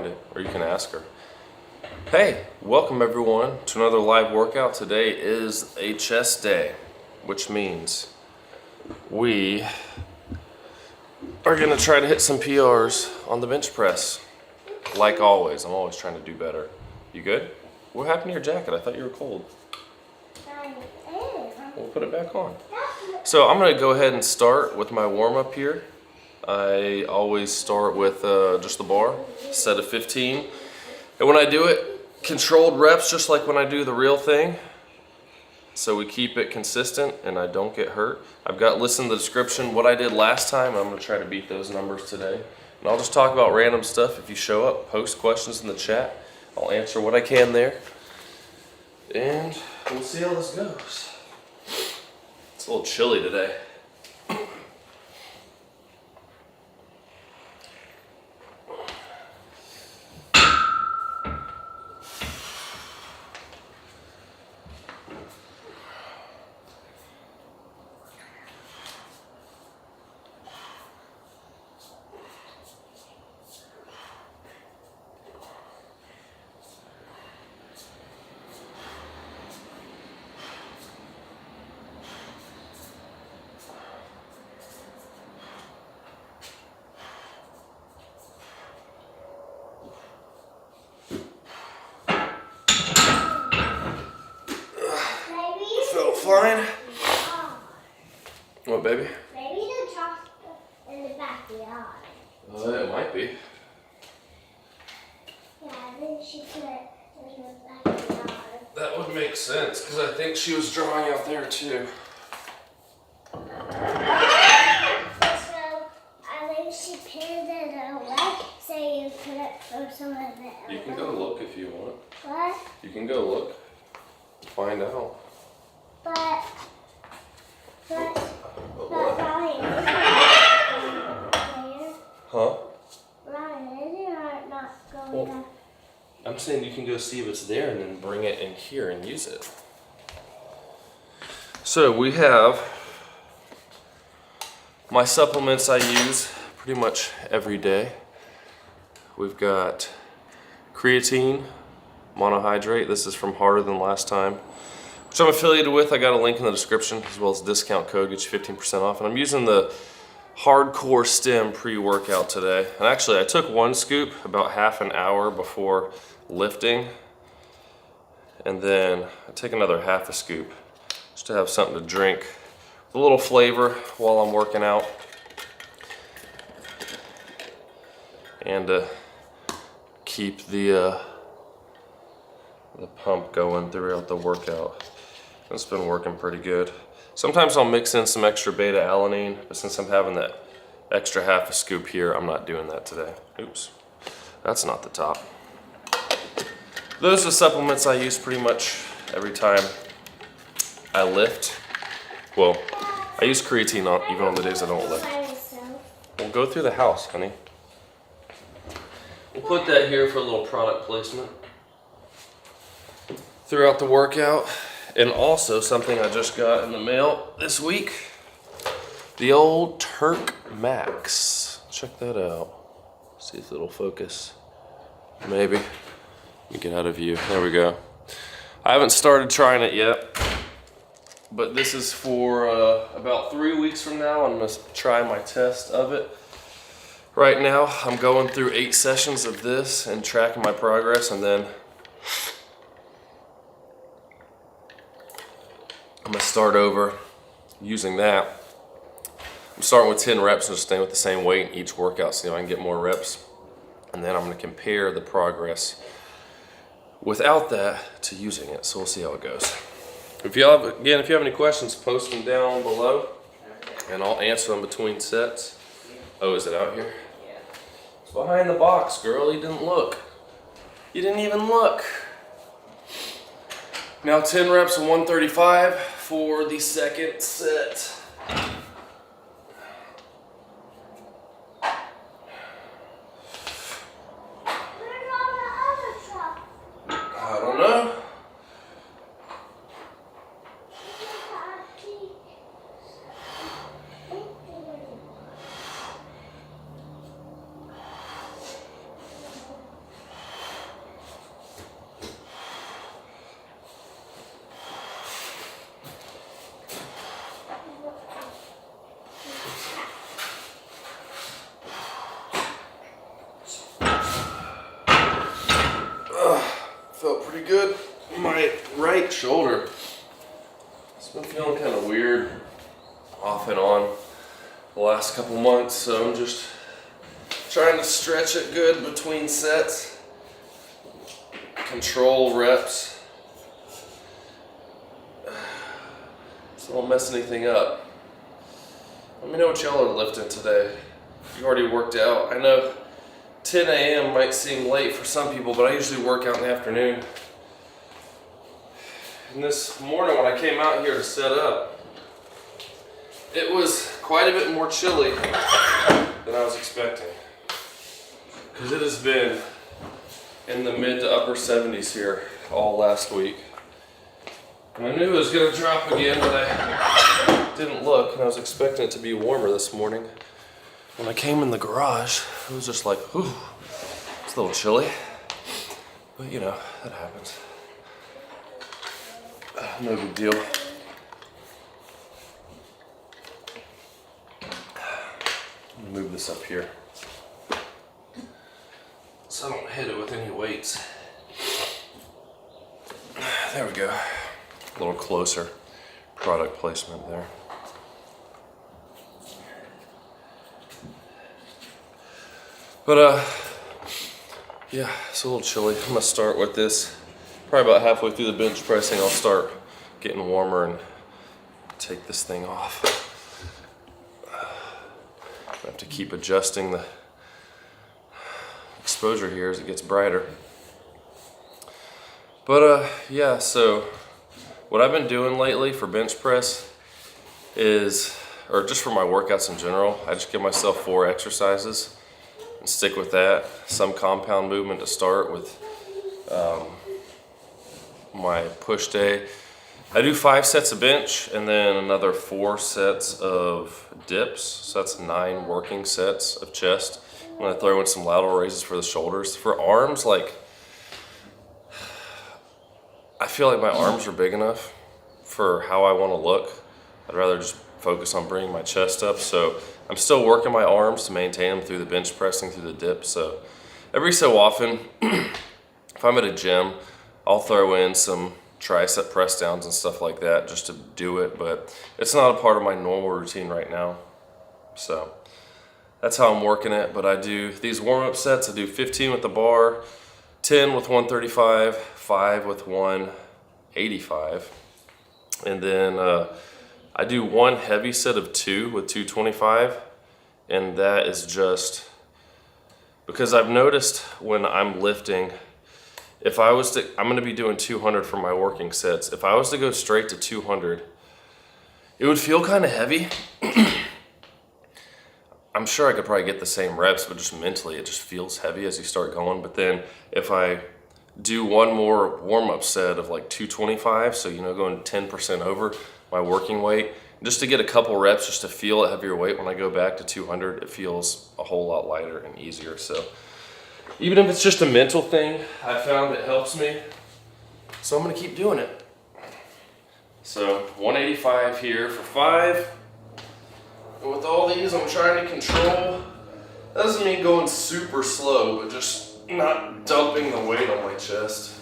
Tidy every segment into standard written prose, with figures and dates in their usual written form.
find it, or you can ask her. Hey, welcome everyone to another live workout. Today is a chest day, which means we are gonna try to hit some PRs on the bench press. Like always, I'm always trying to do better. You good? What happened to your jacket? I thought you were cold. We'll put it back on. So I'm gonna go ahead and start with my warm up here. I always start with just the bar, set of 15. And when I do it, controlled reps, just like when I do the real thing. So we keep it consistent and I don't get hurt. I've got listed in the description what I did last time. I'm gonna try to beat those numbers today. And I'll just talk about random stuff. If you show up, post questions in the chat. I'll answer what I can there. And we'll see how this goes. It's a little chilly today. Fine. What, baby? Maybe the chocolate in the backyard. It might be. Yeah, I think she put it in the backyard. That would make sense, because I think she was drawing out there too. So, I think she pinned it away, so you put it for some of it. You can go look if you want. What? You can go look. Find out. But Ryan, Huh? Ryan, is your heart not going up? I'm saying you can go see if it's there and then bring it in here and use it. So we have my supplements I use pretty much every day. We've got creatine, monohydrate. This is from Harder Than Last Time, which I'm affiliated with. I got a link in the description, as well as discount code, gets you 15% off. And I'm using the Hardcore Stem pre-workout today. And actually, I took one scoop about half an hour before lifting. And then I take another half a scoop just to have something to drink with a little flavor while I'm working out. And to keep the pump going throughout the workout. It's been working pretty good. Sometimes I'll mix in some extra beta alanine, but since I'm having that extra half a scoop here, I'm not doing that today. Oops, that's not the top. Those are supplements I use pretty much every time I lift. Well, I use creatine even on the days I don't lift. We'll go through the house, honey. We'll put that here for a little product placement throughout the workout. And also something I just got in the mail this week, the old Turk Max. Check that out. See if it'll focus. Maybe. Let me get out of view. There we go. I haven't started trying it yet, but this is for about 3 weeks from now. I'm gonna try my test of it. Right now, I'm going through 8 sessions of this and tracking my progress, and then I'm gonna start over using that. I'm starting with 10 reps and just staying with the same weight in each workout so I can get more reps. And then I'm gonna compare the progress without that to using it. So we'll see how it goes. If you have any questions, post them down below and I'll answer them between sets. Oh, is it out here? Yeah. It's behind the box, girl. You didn't look. You didn't even look. Now 10 reps of 135 for the second set. Where's all the other stuff? I don't know. right shoulder. It's been feeling kind of weird off and on the last couple months, so I'm just trying to stretch it good between sets, control reps, so I don't mess anything up. Let me know what y'all are lifting today. You already worked out. I know 10 a.m. might seem late for some people, but I usually work out in the afternoon. And this morning when I came out here to set up, it was quite a bit more chilly than I was expecting. Because it has been in the mid to upper 70s here all last week. And I knew it was going to drop again, but I didn't look, and I was expecting it to be warmer this morning. When I came in the garage, it was just like, ooh, it's a little chilly. But you know, that happens. No big deal. I'm gonna move this up here so I don't hit it with any weights. There we go. A little closer. Product placement there. But yeah, it's a little chilly. I'm gonna start with this. Probably about halfway through the bench pressing, I'll start getting warmer and take this thing off. I have to keep adjusting the exposure here as it gets brighter. But yeah, so what I've been doing lately for bench press is, or just for my workouts in general, I just give myself 4 exercises and stick with that. Some compound movement to start with my push day. I do 5 sets of bench and then another 4 sets of dips. So that's 9 working sets of chest. I'm gonna throw in some lateral raises for the shoulders. For arms, like, I feel like my arms are big enough for how I wanna look. I'd rather just focus on bringing my chest up. So I'm still working my arms to maintain them through the bench pressing, through the dip. So every so often, if I'm at a gym, I'll throw in some tricep press downs and stuff like that just to do it, but it's not a part of my normal routine right now. So that's how I'm working it. But I do these warm-up sets. I do 15 with the bar, 10 with 135, 5 with 185, and then I do 1 heavy set of 2 with 225, and that is just because I've noticed when I'm lifting, if I was to, I'm gonna be doing 200 for my working sets. If I was to go straight to 200, it would feel kind of heavy. I'm sure I could probably get the same reps, but just mentally it just feels heavy as you start going. But then if I do 1 more warm-up set of like 225, so you know, going 10% over my working weight, just to get a couple reps, just to feel a heavier weight when I go back to 200, it feels a whole lot lighter and easier. So even if it's just a mental thing, I found it helps me. So I'm gonna keep doing it. So 185 here for 5. And with all these, I'm trying to control. That doesn't mean going super slow, but just not dumping the weight on my chest.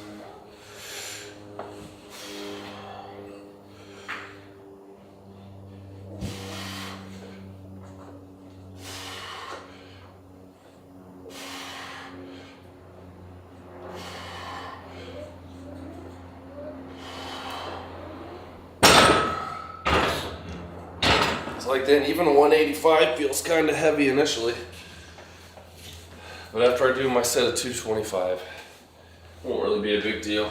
Like then even a 185 feels kind of heavy initially, but after I do my set of 225, it won't really be a big deal.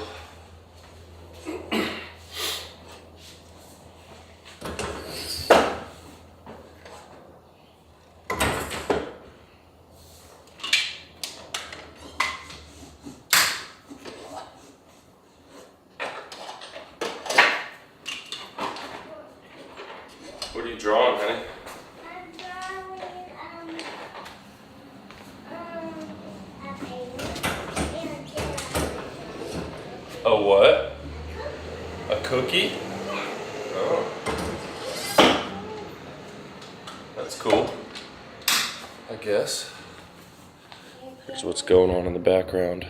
What are you drawing, honey? I'm drawing a what? A cookie? Oh. That's cool, I guess. Here's what's going on in the background.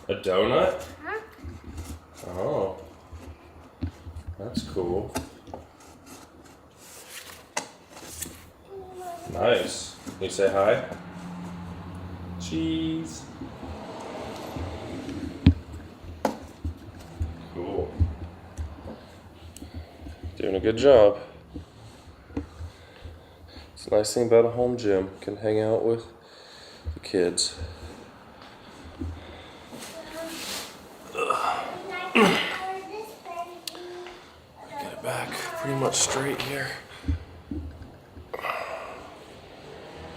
A donut? Huh? Oh. That's cool. Nice. Can you say hi? Cheese. Cool. Doing a good job. It's a nice thing about a home gym. Can hang out with the kids. Get it back pretty much straight here.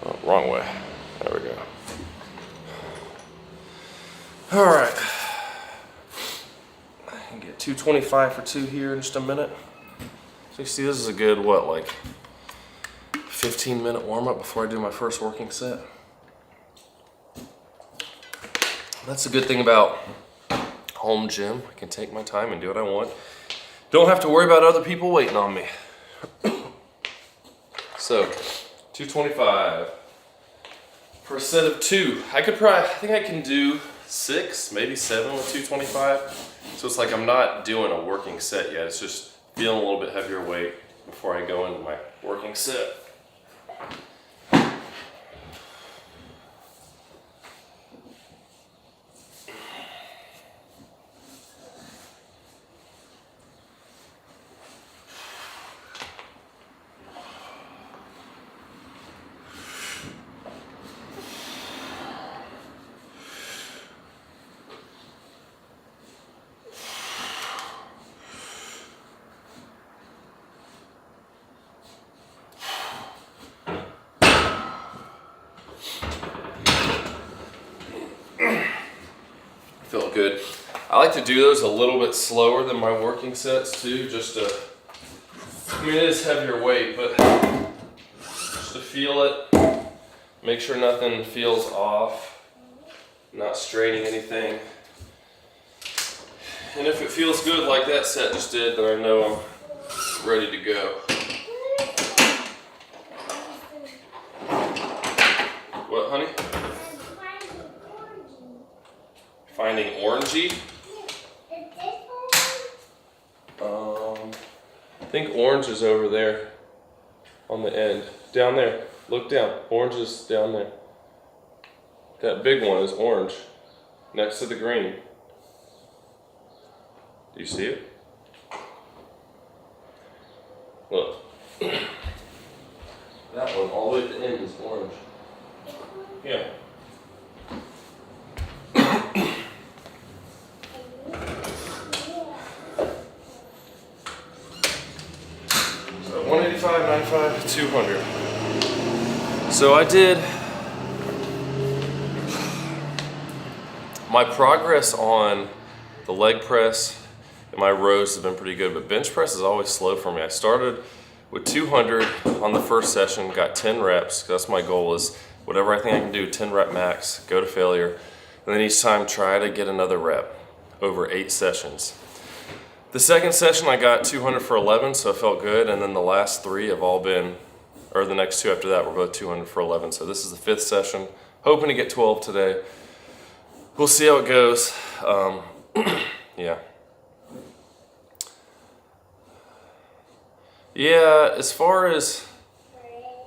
Oh, wrong way. There we go. All right. I can get 225 for 2 here in just a minute. So you see, this is a good, what, like 15-minute warm-up before I do my first working set. That's the good thing about home gym. I can take my time and do what I want. Don't have to worry about other people waiting on me. So, 225 for a set of 2. I think I can do 6, maybe 7 with 225. So it's like I'm not doing a working set yet. It's just feeling a little bit heavier weight before I go into my working set. Felt good. I like to do those a little bit slower than my working sets too, just to, I mean, it is heavier weight, but just to feel it, make sure nothing feels off, not straining anything. And if it feels good like that set just did, then I know I'm ready to go. What, honey? Finding orangey? I think orange is over there on the end. Down there. Look down. Orange is down there. That big one is orange. Next to the green. Do you see it? Look. That one all the way at the end is orange. Yeah. So 185, 95, 200. So I did my progress on the leg press and my rows have been pretty good, but bench press is always slow for me. I started with 200 on the first session, got 10 reps. That's my goal, is whatever I think I can do, 10 rep max, go to failure. And then each time try to get another rep over 8 sessions. The second session I got 200 for 11, so it felt good. And then the last 3 have all been, or the next 2 after that were both 200 for 11. So this is the 5th session. Hoping to get 12 today. We'll see how it goes. Yeah. Yeah, as far as,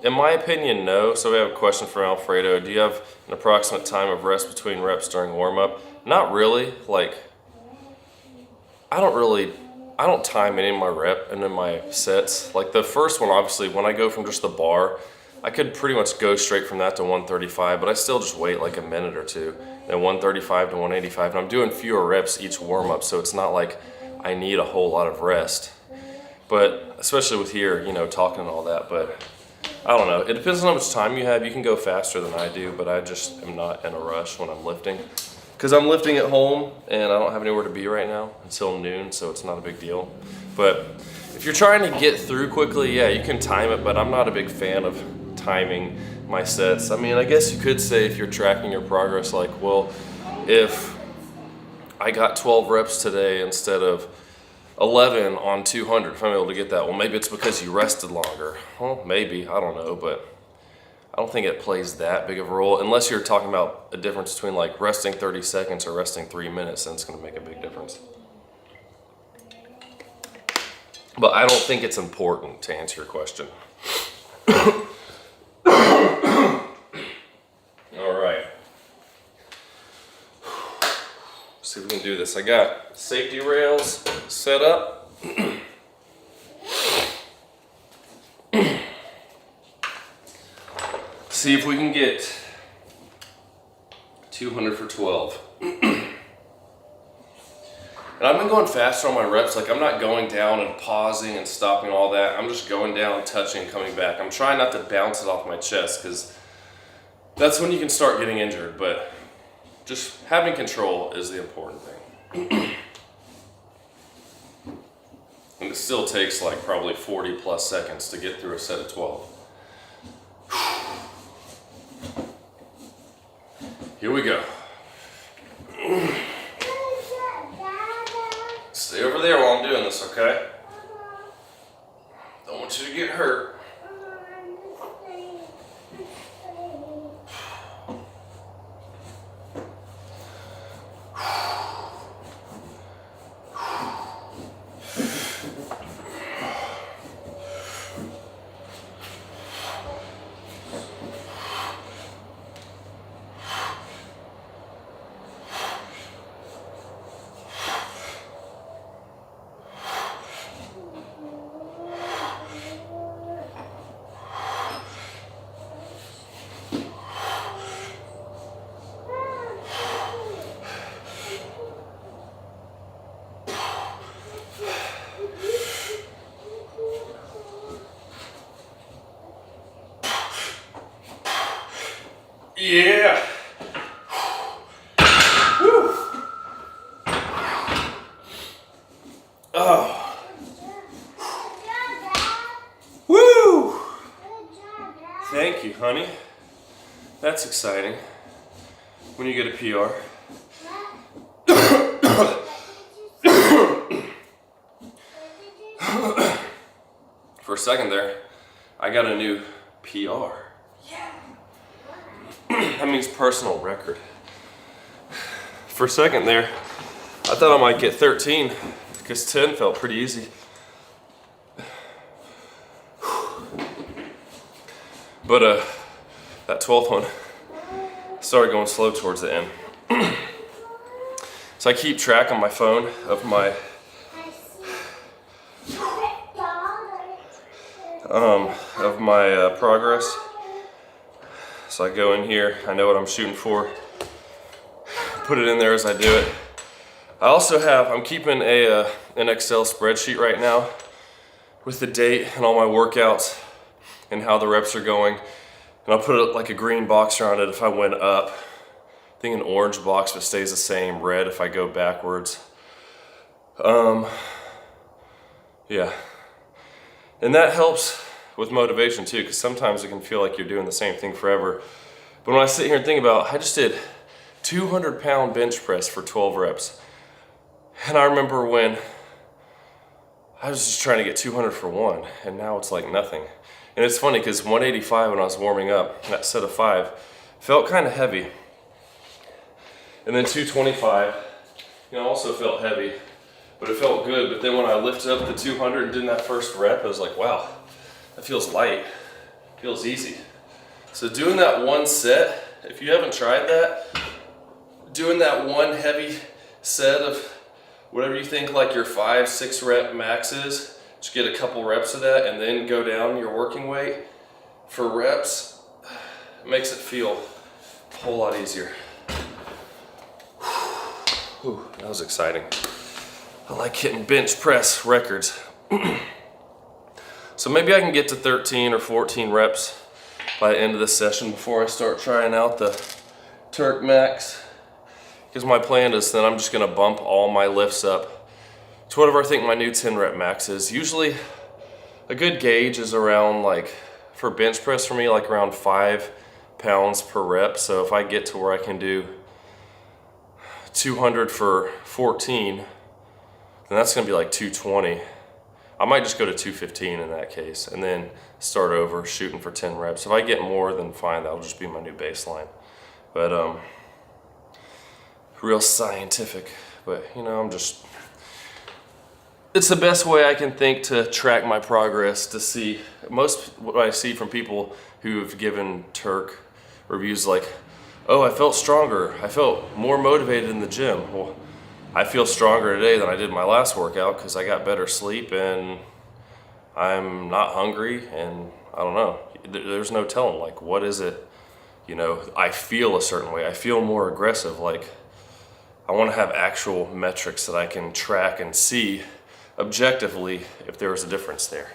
in my opinion, no. So we have a question from Alfredo. Do you have an approximate time of rest between reps during warm-up? Not really. Like, I don't time any of my rep and in my sets. Like the first one, obviously, when I go from just the bar, I could pretty much go straight from that to 135, but I still just wait like a minute or two. Then 135 to 185, and I'm doing fewer reps each warm-up, so it's not like I need a whole lot of rest. But especially with here, you know, talking and all that, but I don't know. It depends on how much time you have. You can go faster than I do, but I just am not in a rush when I'm lifting. Because I'm lifting at home and I don't have anywhere to be right now until noon, so it's not a big deal. But if you're trying to get through quickly, yeah, you can time it, but I'm not a big fan of timing my sets. I mean, I guess you could say if you're tracking your progress, like, well, if I got 12 reps today instead of 11 on 200, if I'm able to get that, well, maybe it's because you rested longer. Well, maybe, I don't know, but I don't think it plays that big of a role unless you're talking about a difference between like resting 30 seconds or resting 3 minutes, then it's gonna make a big difference. But I don't think it's important to answer your question. All right. See if we can do this. I got safety rails set up. See if we can get 200 for 12. And I've been going faster on my reps. Like I'm not going down and pausing and stopping all that. I'm just going down, touching, coming back. I'm trying not to bounce it off my chest because that's when you can start getting injured. But just having control is the important thing. And it still takes like probably 40 plus seconds to get through a set of 12. Here we go. Stay over there while I'm doing this, okay? Don't want you to get hurt. Yeah. Whew. Oh. Woo. Thank you, honey. That's exciting. When you get a PR. For a second there, I got a new PR. That means personal record. For a second there, I thought I might get 13 because 10 felt pretty easy. But that 12th one started going slow towards the end. So I keep track on my phone of my progress. So I go in here, I know what I'm shooting for, put it in there as I do it. I also I'm keeping an Excel spreadsheet right now with the date and all my workouts and how the reps are going. And I'll put like a green box around it if I went up. I think an orange box if it stays the same, red if I go backwards. Yeah. And that helps with motivation too, because sometimes it can feel like you're doing the same thing forever. But when I sit here and think about, I just did 200-pound bench press for 12 reps. And I remember when I was just trying to get 200 for one, and now it's like nothing. And it's funny because 185 when I was warming up, that set of 5, felt kind of heavy. And then 225, also felt heavy, but it felt good. But then when I lifted up the 200 and did that first rep, I was like, wow, that feels light, feels easy. So doing that one set, if you haven't tried that, doing that one heavy set of whatever you think like your 5-6 rep max is, just get a couple reps of that and then go down your working weight for reps, it makes it feel a whole lot easier. Whew, that was exciting. I like hitting bench press records. So maybe I can get to 13 or 14 reps by the end of the session before I start trying out the Turk Max. Because my plan is then I'm just gonna bump all my lifts up to whatever I think my new 10 rep max is. Usually a good gauge is around for bench press for me, like around 5 pounds per rep. So if I get to where I can do 200 for 14, then that's gonna be like 220. I might just go to 215 in that case and then start over shooting for 10 reps. If I get more, then fine, that'll just be my new baseline. But real scientific, but you know, it's the best way I can think to track my progress, to see what I see from people who've given Turk reviews like, oh, I felt stronger, I felt more motivated in the gym. Well, I feel stronger today than I did my last workout because I got better sleep and I'm not hungry, and I don't know, there's no telling, like, what is it, you know, I feel a certain way, I feel more aggressive, like, I want to have actual metrics that I can track and see objectively if there was a difference there.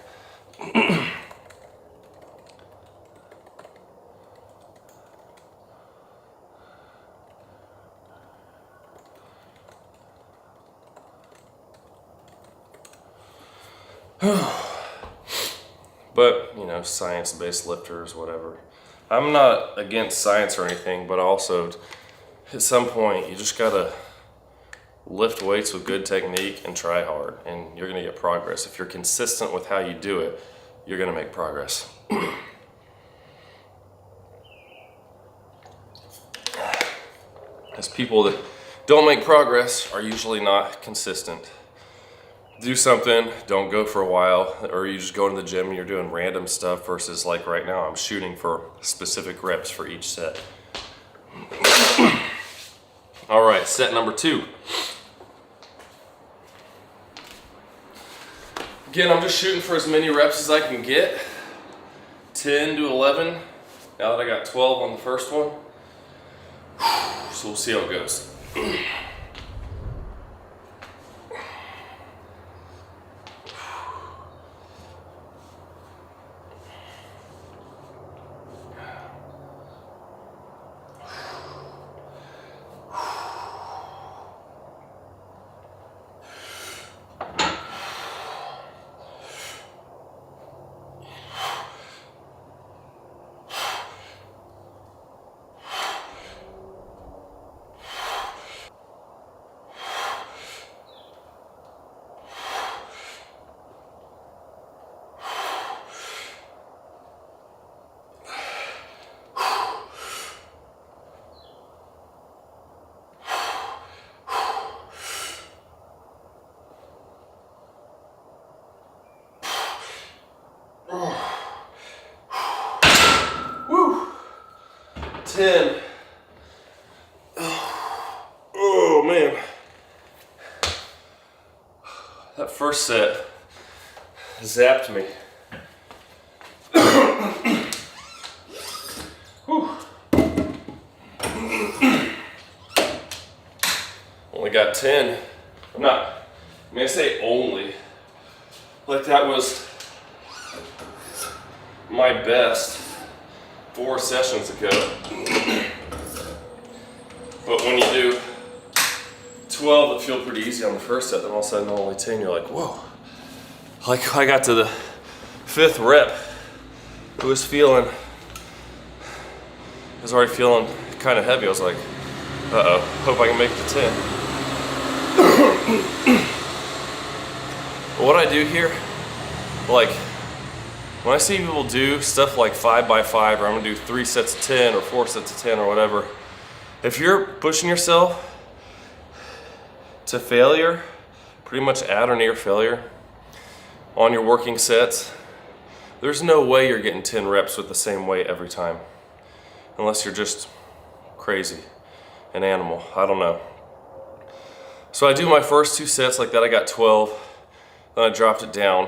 But, you know, science-based lifters, whatever. I'm not against science or anything, but also at some point you just gotta lift weights with good technique and try hard, and you're gonna get progress. If you're consistent with how you do it, you're gonna make progress. As people that don't make progress are usually not consistent. Do something, don't go for a while, or you just go into the gym and you're doing random stuff versus like right now I'm shooting for specific reps for each set. All right, set number 2. Again, I'm just shooting for as many reps as I can get. 10 to 11. Now that I got 12 on the first one. So we'll see how it goes. Woo! 10. Oh man. That first set zapped me. Whew. Only got 10. I say only. Like that was my best 4 sessions ago. But when you do 12 that feel pretty easy on the first set, then all of a sudden only 10, you're like, whoa. Like I got to the 5th rep, it was already feeling kind of heavy. I was like, uh-oh, hope I can make it to 10. What I do here, like, when I see people do stuff like 5x5, or I'm gonna do 3 sets of 10 or 4 sets of 10 or whatever, if you're pushing yourself to failure, pretty much at or near failure on your working sets, there's no way you're getting 10 reps with the same weight every time. Unless you're just crazy, an animal, I don't know. So I do my first 2 sets like that, I got 12, then I dropped it down,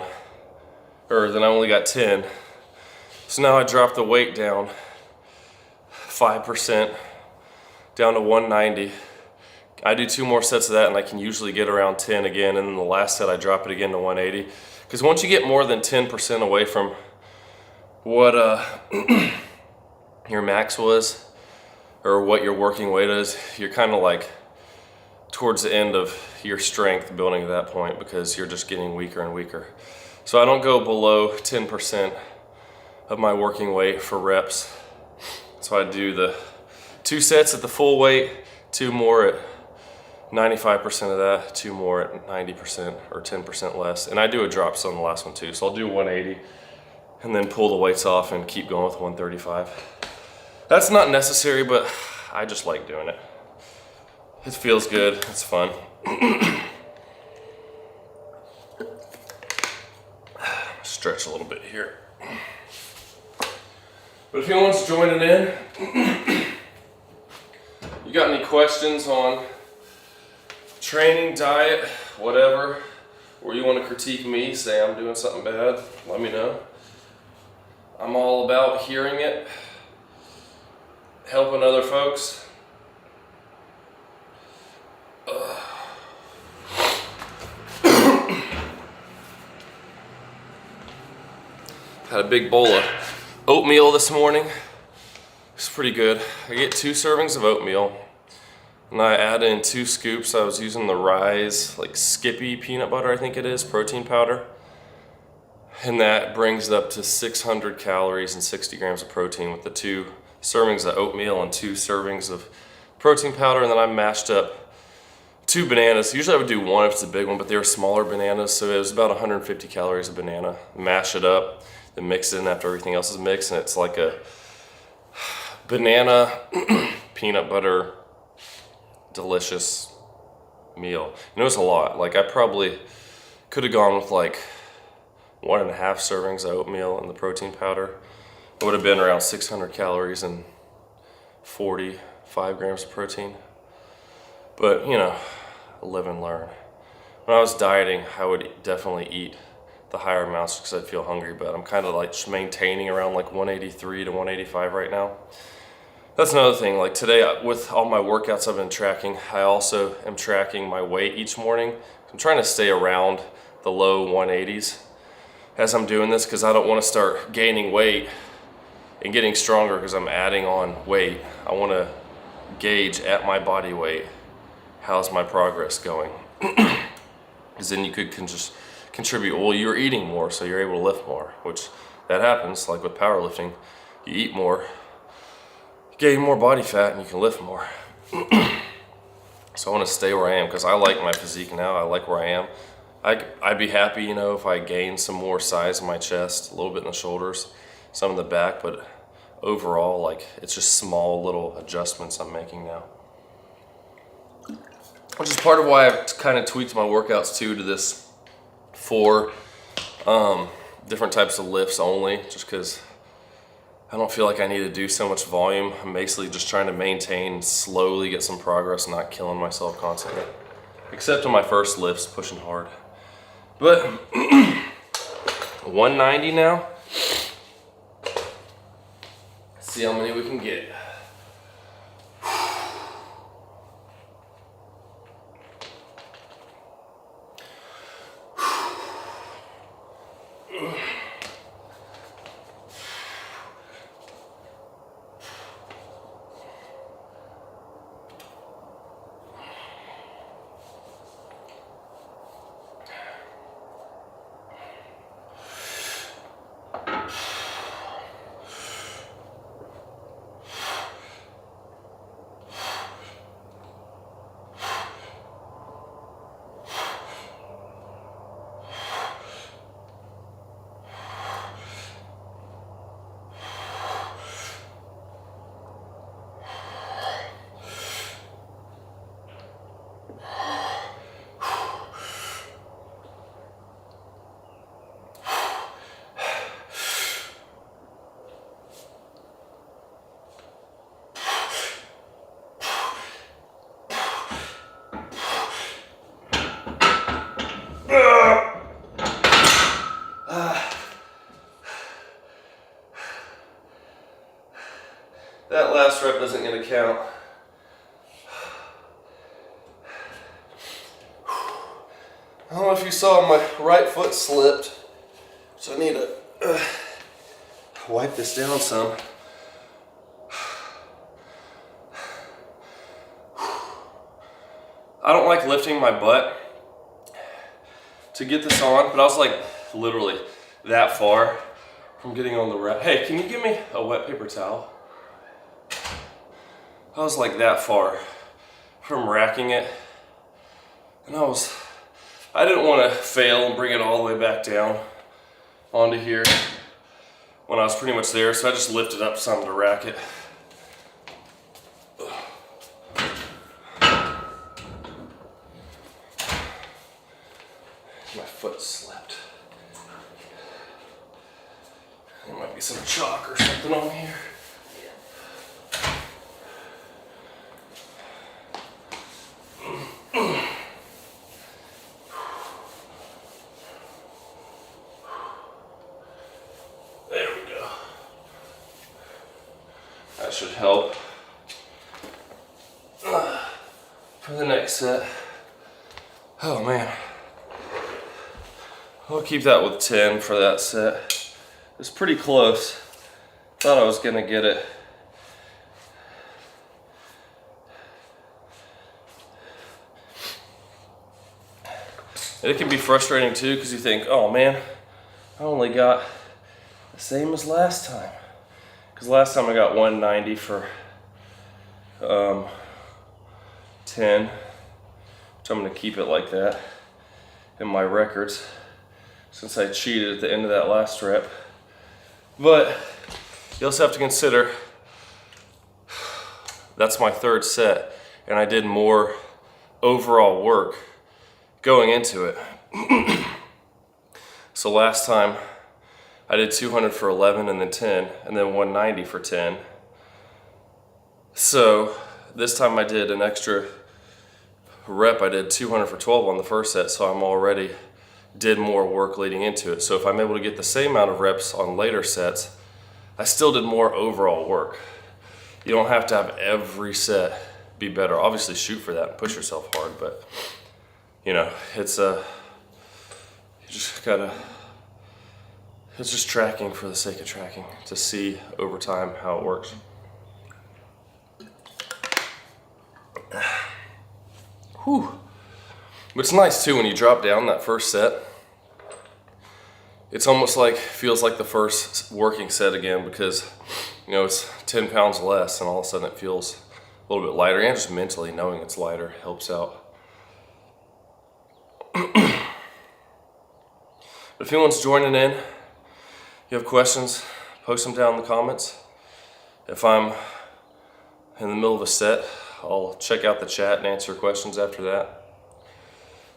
or then I only got 10. So now I dropped the weight down 5%, down to 190. I do 2 more sets of that and I can usually get around 10 again, and then the last set I drop it again to 180. Because once you get more than 10% away from what your max was, or what your working weight is, you're kind of like towards the end of your strength building at that point, because you're just getting weaker and weaker. So I don't go below 10% of my working weight for reps. So I do the 2 sets at the full weight, 2 more at 95% of that, 2 more at 90% or 10% less. And I do a drop on the last one too. So I'll do 180 and then pull the weights off and keep going with 135. That's not necessary, but I just like doing it. It feels good, it's fun. Stretch a little bit here. But if anyone's joining in, you got any questions on training, diet, whatever, or you want to critique me, say I'm doing something bad, let me know. I'm all about hearing it, helping other folks. Had a big bowl of oatmeal this morning. It's pretty good. I get 2 servings of oatmeal, and I add in 2 scoops. I was using the Rise, like Skippy peanut butter, I think it is, protein powder. And that brings it up to 600 calories and 60 grams of protein with the 2 servings of oatmeal and 2 servings of protein powder. And then I mashed up 2 bananas. Usually I would do 1 if it's a big one, but they were smaller bananas, so it was about 150 calories a banana. Mash it up, then mix it in after everything else is mixed, and it's like a banana peanut butter delicious meal. And it was a lot. Like, I probably could have gone with like 1.5 servings of oatmeal and the protein powder. It would have been around 600 calories and 45 grams of protein. But, you know, live and learn. When I was dieting, I would definitely eat the higher amounts because I'd feel hungry, but I'm kind of like just maintaining around like 183 to 185 right now. That's another thing. Like today, with all my workouts I've been tracking, I also am tracking my weight each morning. I'm trying to stay around the low 180s as I'm doing this, because I don't want to start gaining weight and getting stronger because I'm adding on weight. I want to gauge at my body weight, how's my progress going? Because then you could just contribute, well, you're eating more, so you're able to lift more, which that happens, like with powerlifting. You eat more, gain more body fat, and you can lift more. So I want to stay where I am because I like my physique now. I like where I am. I'd be happy, you know, if I gained some more size in my chest, a little bit in the shoulders, some in the back, but overall, like, it's just small little adjustments I'm making now. Which is part of why I've kind of tweaked my workouts too to this 4 different types of lifts only, just because I don't feel like I need to do so much volume. I'm basically just trying to maintain, slowly get some progress, not killing myself constantly. Except on my first lifts, pushing hard. But 190 now. Let's see how many we can get. That last rep isn't going to count. I don't know if you saw, my right foot slipped, so I need to wipe this down some. I don't like lifting my butt to get this on, but I was like literally that far from getting on the rack. Hey, can you give me a wet paper towel? I was like that far from racking it, and I didn't want to fail and bring it all the way back down onto here. when I was pretty much there, so I just lifted up some to rack it. My foot slipped. There might be some chalk or something on here. There we go. That should help for the next set. Oh man. I'll keep that with 10 for that set. It's pretty close. Thought I was gonna get it. And it can be frustrating too, because you think, oh man, I only got the same as last time. Because last time I got 190 for 10, which I'm gonna keep it like that in my records, since I cheated at the end of that last rep. But you also have to consider that's my third set, and I did more overall work going into it. So last time I did 200 for 11 and then 10, and then 190 for 10. So this time I did an extra rep. I did 200 for 12 on the first set, so I'm already did more work leading into it. So if I'm able to get the same amount of reps on later sets, I still did more overall work. You don't have to have every set be better. Obviously shoot for that and push yourself hard, but you know, it's you just gotta, it's just tracking for the sake of tracking to see over time how it works. Whew. But it's nice too when you drop down that first set. It's almost like, feels like the first working set again, because you know, it's 10 pounds less and all of a sudden it feels a little bit lighter, and just mentally knowing it's lighter helps out. But if anyone's joining in, you have questions, post them down in the comments. If I'm in the middle of a set, I'll check out the chat and answer questions after that.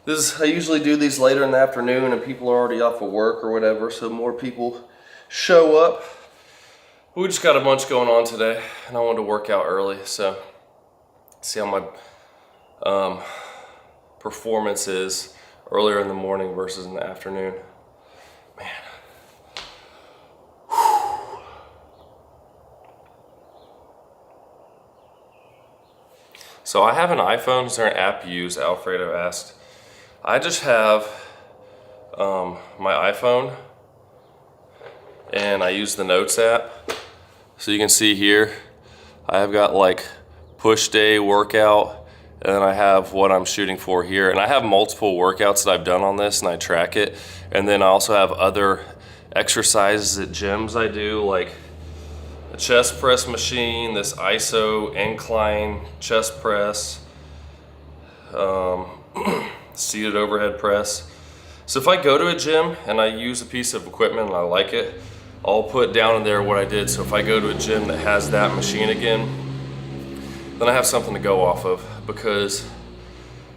I usually do these later in the afternoon and people are already off of work or whatever, so more people show up. We just got a bunch going on today and I wanted to work out early, so see how my performance is earlier in the morning versus in the afternoon. Man. Whew. So I have an iPhone. Is there an app you use? Alfredo asked. I just have my iPhone and I use the Notes app. So you can see here, I have got like push day workout, and then I have what I'm shooting for here. And I have multiple workouts that I've done on this and I track it. And then I also have other exercises at gyms I do, like a chest press machine, this ISO incline chest press, seated overhead press. So if I go to a gym and I use a piece of equipment and I like it, I'll put down in there what I did. So if I go to a gym that has that machine again, then I have something to go off of, because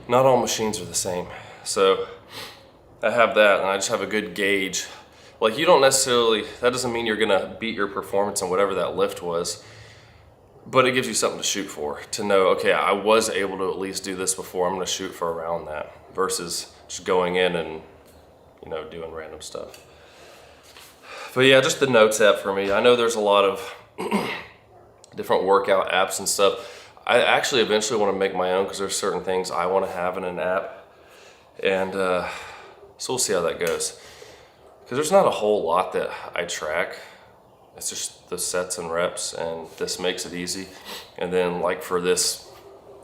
not all machines are the same. So I have that and I just have a good gauge. Like, you don't necessarily, that doesn't mean you're gonna beat your performance on whatever that lift was, but it gives you something to shoot for, to know, okay, I was able to at least do this before, I'm gonna shoot for around that, versus just going in and, you know, doing random stuff. But yeah, just the Notes app for me. I know there's a lot of different workout apps and stuff. I actually eventually want to make my own, because there's certain things I want to have in an app. And so we'll see how that goes. Because there's not a whole lot that I track. It's just the sets and reps, and this makes it easy. And then like for this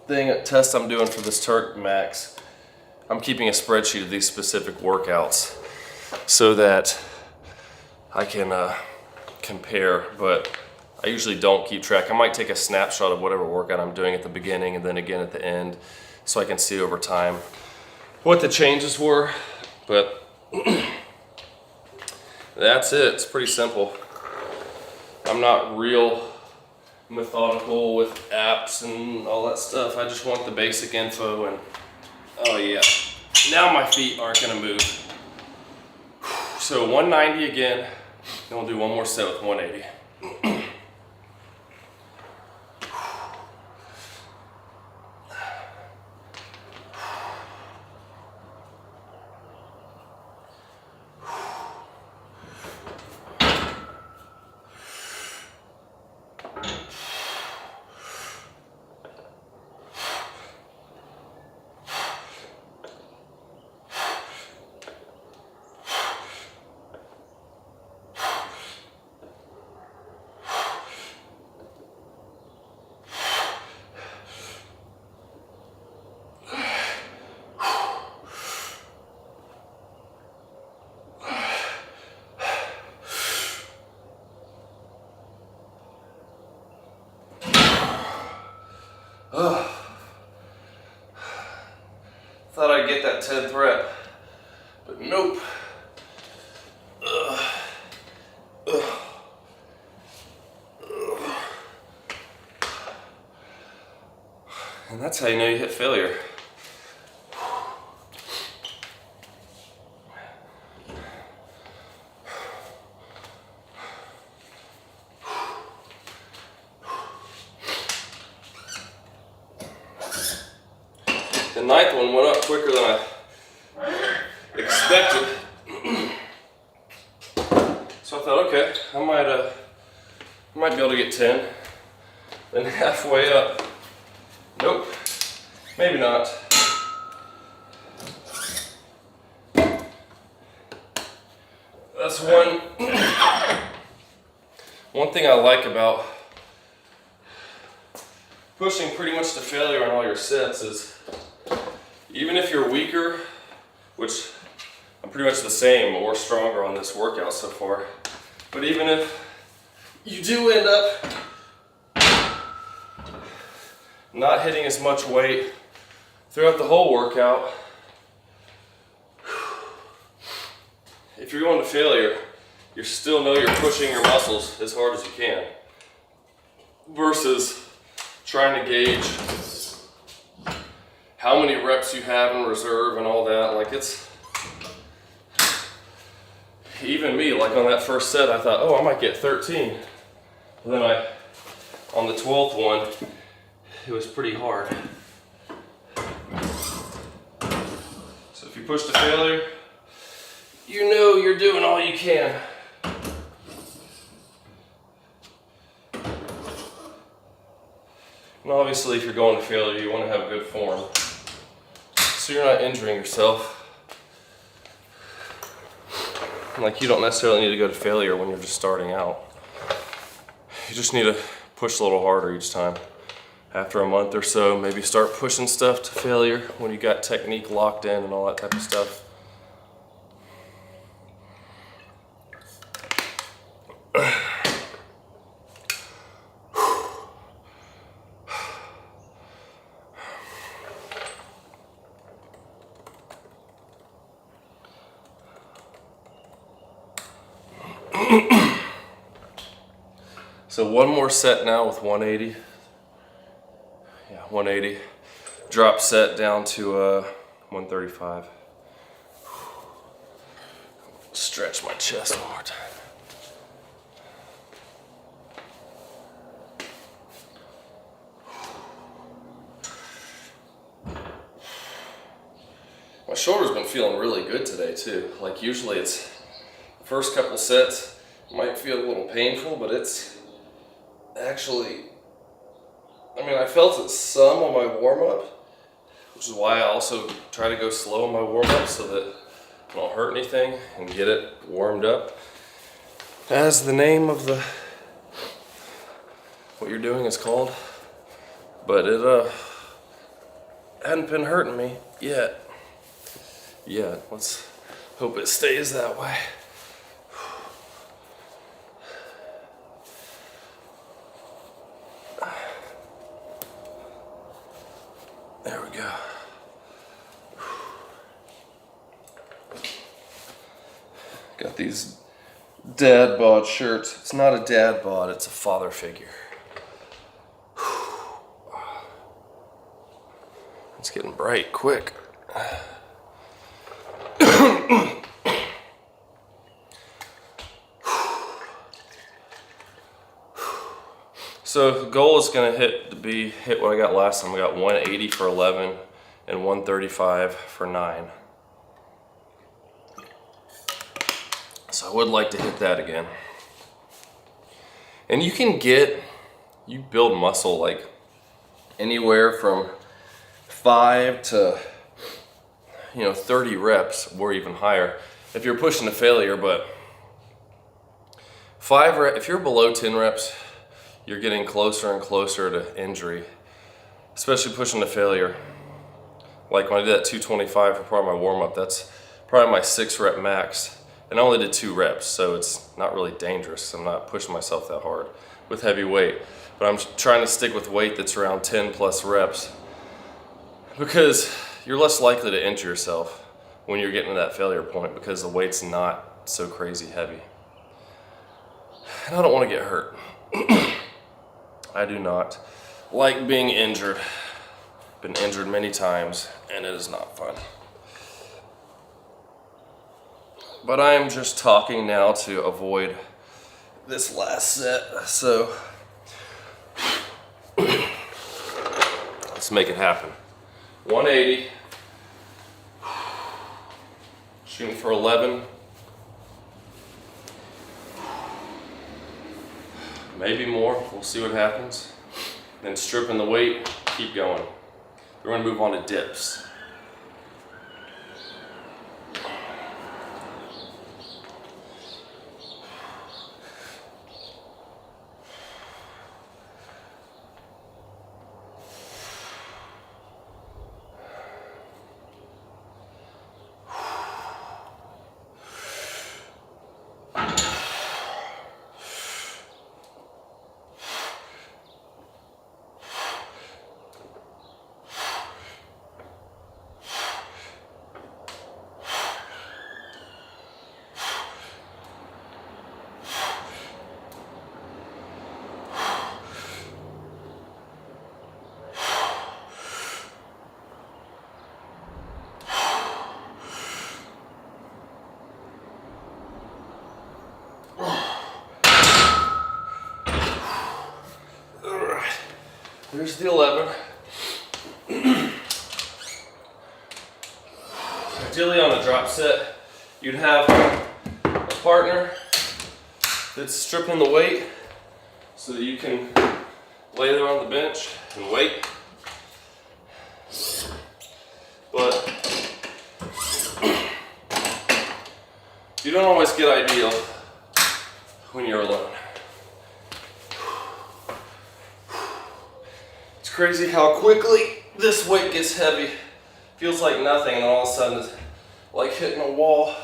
test I'm doing for this Turk Max, I'm keeping a spreadsheet of these specific workouts so that I can compare, but I usually don't keep track. I might take a snapshot of whatever workout I'm doing at the beginning and then again at the end, so I can see over time what the changes were. But that's it. It's pretty simple. I'm not real methodical with apps and all that stuff. I just want the basic info, and oh yeah, now my feet aren't gonna move. So 190 again, then we'll do one more set with 180. Thought I'd get that 10th rep, but nope. And that's how you know you hit failure. The 9th one went up quicker than I expected. So I thought, okay, I might be able to get 10. Then halfway up, nope, maybe not. That's one thing I like about pushing pretty much to failure on all your sets is, even if you're weaker, which I'm pretty much the same or stronger on this workout so far, but even if you do end up not hitting as much weight throughout the whole workout, if you're going to failure, you still know you're pushing your muscles as hard as you can, versus trying to gauge how many reps you have in reserve and all that. Like, it's, even me, like on that first set, I thought, oh, I might get 13. And then on the 12th one, it was pretty hard. So if you push to failure, you know you're doing all you can. And obviously, if you're going to failure, you want to have good form, so you're not injuring yourself. Like, you don't necessarily need to go to failure when you're just starting out. You just need to push a little harder each time. After a month or so, maybe start pushing stuff to failure when you got technique locked in and all that type of stuff. So one more set now with 180. Yeah, 180. Drop set down to 135. Stretch my chest one more time. My shoulder's been feeling really good today too. Like, usually it's the first couple sets might feel a little painful, but it's actually, I mean, I felt it some on my warm-up, which is why I also try to go slow on my warm-up so that I don't hurt anything and get it warmed up. As the name of what you're doing is called, but it hadn't been hurting me yet. Let's hope it stays that way. There we go. Got these dad bod shirts. It's not a dad bod, it's a father figure. It's getting bright quick. So the goal is going to hit what I got last time. I got 180 for 11 and 135 for 9. So I would like to hit that again. And you build muscle like anywhere from 5 to 30 reps or even higher if you're pushing to failure. But 5 reps, if you're below 10 reps, you're getting closer and closer to injury, especially pushing to failure. Like when I did that 225 for part of my warm-up, that's probably my 6 rep max. And I only did 2 reps, so it's not really dangerous. I'm not pushing myself that hard with heavy weight. But I'm trying to stick with weight that's around 10 plus reps, because you're less likely to injure yourself when you're getting to that failure point, because the weight's not so crazy heavy. And I don't want to get hurt. I do not like being injured. Been injured many times, and it is not fun. But I am just talking now to avoid this last set, so let's make it happen. 180, shooting for 11, maybe more, we'll see what happens. Then stripping the weight, keep going. We're gonna move on to dips. Here's the 11. Ideally on a drop set, you'd have a partner that's stripping the weight so that you can lay there on the bench and wait. But you don't always get ideal when you're alone. It's crazy how quickly this weight gets heavy. Feels like nothing, and then all of a sudden it's like hitting a wall.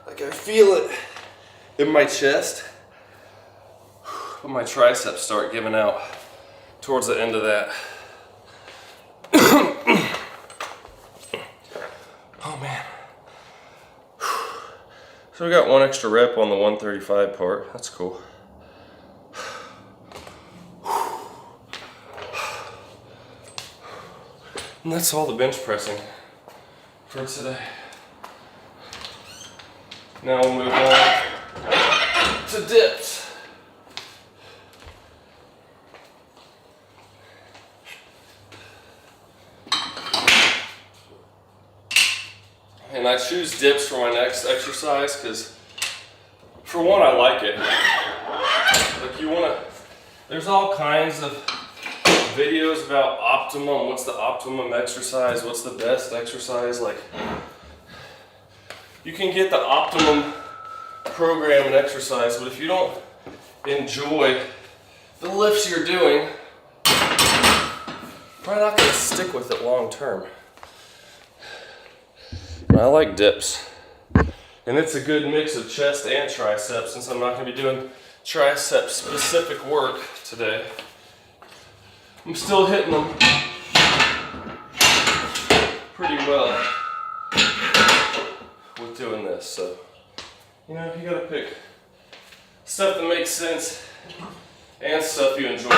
Like I feel it in my chest, but my triceps start giving out towards the end of that. Oh man. So we got one extra rep on the 135 part. That's cool. And that's all the bench pressing for today. Now we'll move on to dips. And I choose dips for my next exercise because, for one, I like it. Like there's all kinds of videos about optimum, what's the optimum exercise, what's the best exercise. Like, you can get the optimum program an exercise, but if you don't enjoy the lifts you're doing, probably not going to stick with it long term. I like dips, and it's a good mix of chest and triceps since I'm not going to be doing tricep specific work today. I'm still hitting them pretty well with doing this, so you know, you gotta pick stuff that makes sense and stuff you enjoy.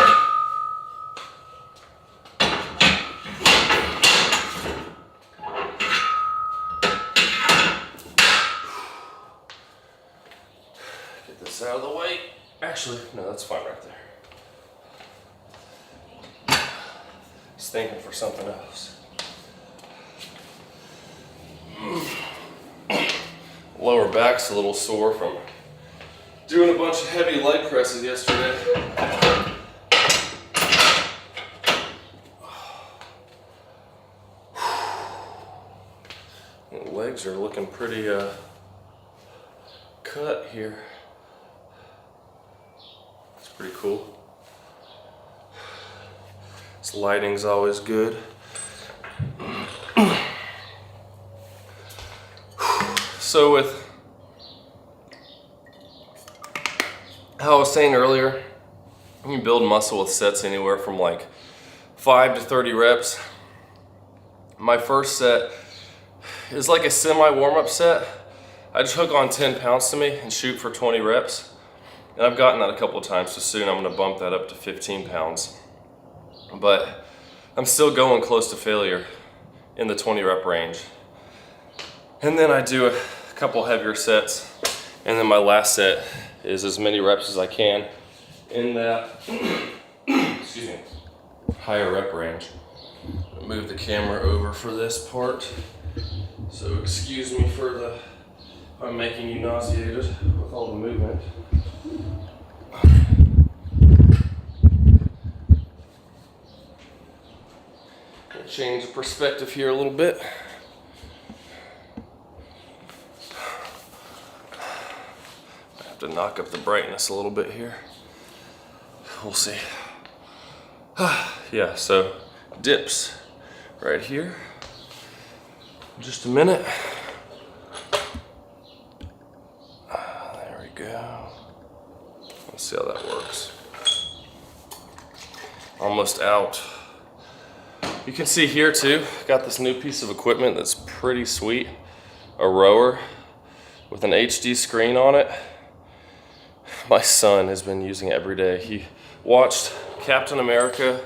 Get this out of the way. Actually, no, that's fine right there. Just thinking for something else. Lower back's a little sore from doing a bunch of heavy leg presses yesterday. The legs are looking pretty cut here. It's pretty cool. This lighting's always good. So with how I was saying earlier, you can build muscle with sets anywhere from like 5 to 30 reps. My first set is like a semi warm-up set. I just hook on 10 pounds to me and shoot for 20 reps. And I've gotten that a couple of times, so soon I'm gonna bump that up to 15 pounds. But I'm still going close to failure in the 20 rep range. And then I do a couple heavier sets, and then my last set is as many reps as I can in that excuse me, higher rep range. Move the camera over for this part, so excuse me for the if I'm making you nauseated with all the movement. Change the perspective here a little bit. To knock up the brightness a little bit here. We'll see. Yeah, so dips right here. Just a minute. There we go. Let's see how that works. Almost out. You can see here too, got this new piece of equipment that's pretty sweet. A rower with an HD screen on it. My son has been using it every day. He watched Captain America,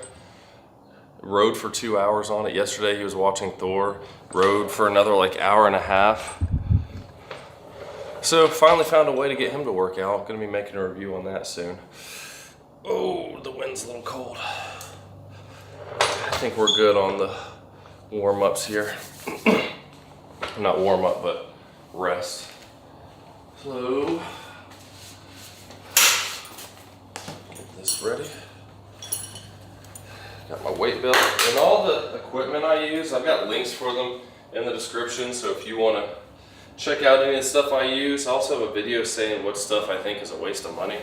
rode for 2 hours on it. Yesterday he was watching Thor, rode for another like hour and a half. So finally found a way to get him to work out. I'm gonna be making a review on that soon. Oh, the wind's a little cold. I think we're good on the warm-ups here. Not warm-up, but rest. So, get this ready. Got my weight belt and all the equipment I use. I've got links for them in the description, so if you want to check out any of the stuff I use. I also have a video saying what stuff I think is a waste of money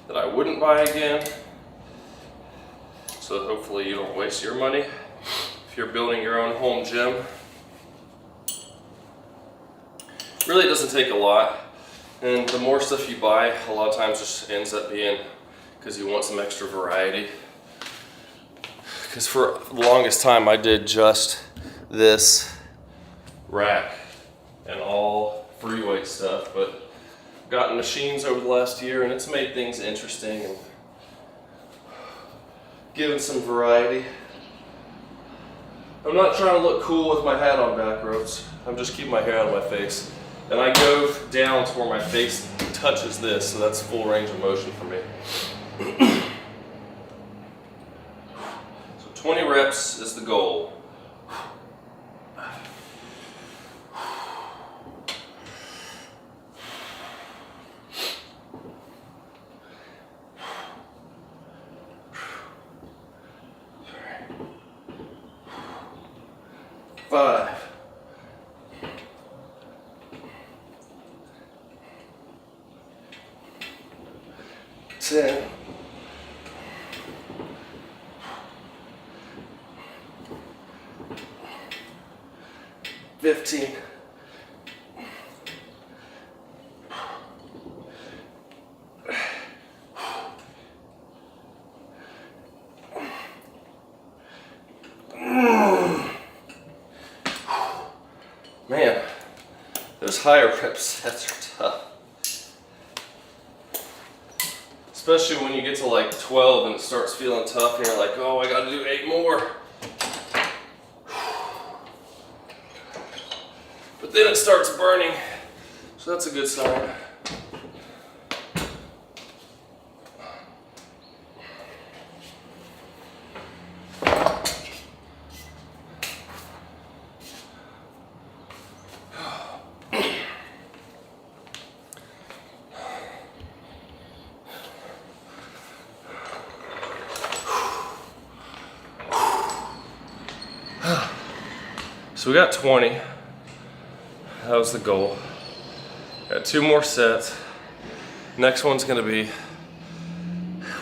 that I wouldn't buy again. So hopefully you don't waste your money if you're building your own home gym. Really, it doesn't take a lot, and the more stuff you buy, a lot of times just ends up being because you want some extra variety. Because for the longest time I did just this rack and all free weight stuff, but I've gotten machines over the last year and it's made things interesting and given some variety. I'm not trying to look cool with my hat on back ropes. I'm just keeping my hair out of my face. And I go down to where my face touches this, so that's full range of motion for me. So 20 reps is the goal. Five. 4. 15. Man, those higher rep sets are tough. Especially when you get to like 12 and it starts feeling tough and you're like, oh, I gotta do 8 more. But then it starts burning, so that's a good sign. So we got 20. That was the goal. Got 2 more sets. Next one's gonna be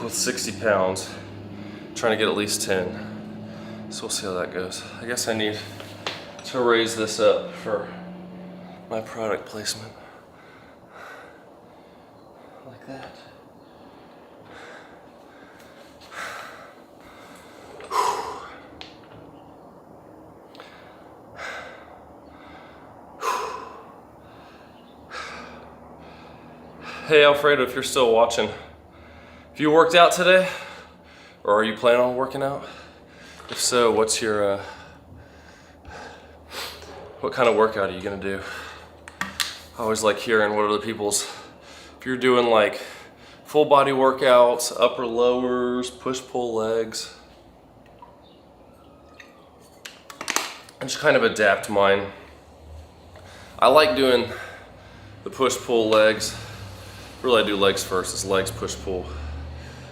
with 60 pounds. Trying to get at least 10. So we'll see how that goes. I guess I need to raise this up for my product placement. Like that. Hey Alfredo, if you're still watching, have you worked out today? Or are you planning on working out? If so, what's your, what kind of workout are you gonna do? I always like hearing what other people's, if you're doing like full body workouts, upper lowers, push-pull legs. I just kind of adapt mine. I like doing the push-pull legs. Really, I do legs first. It's legs, push, pull.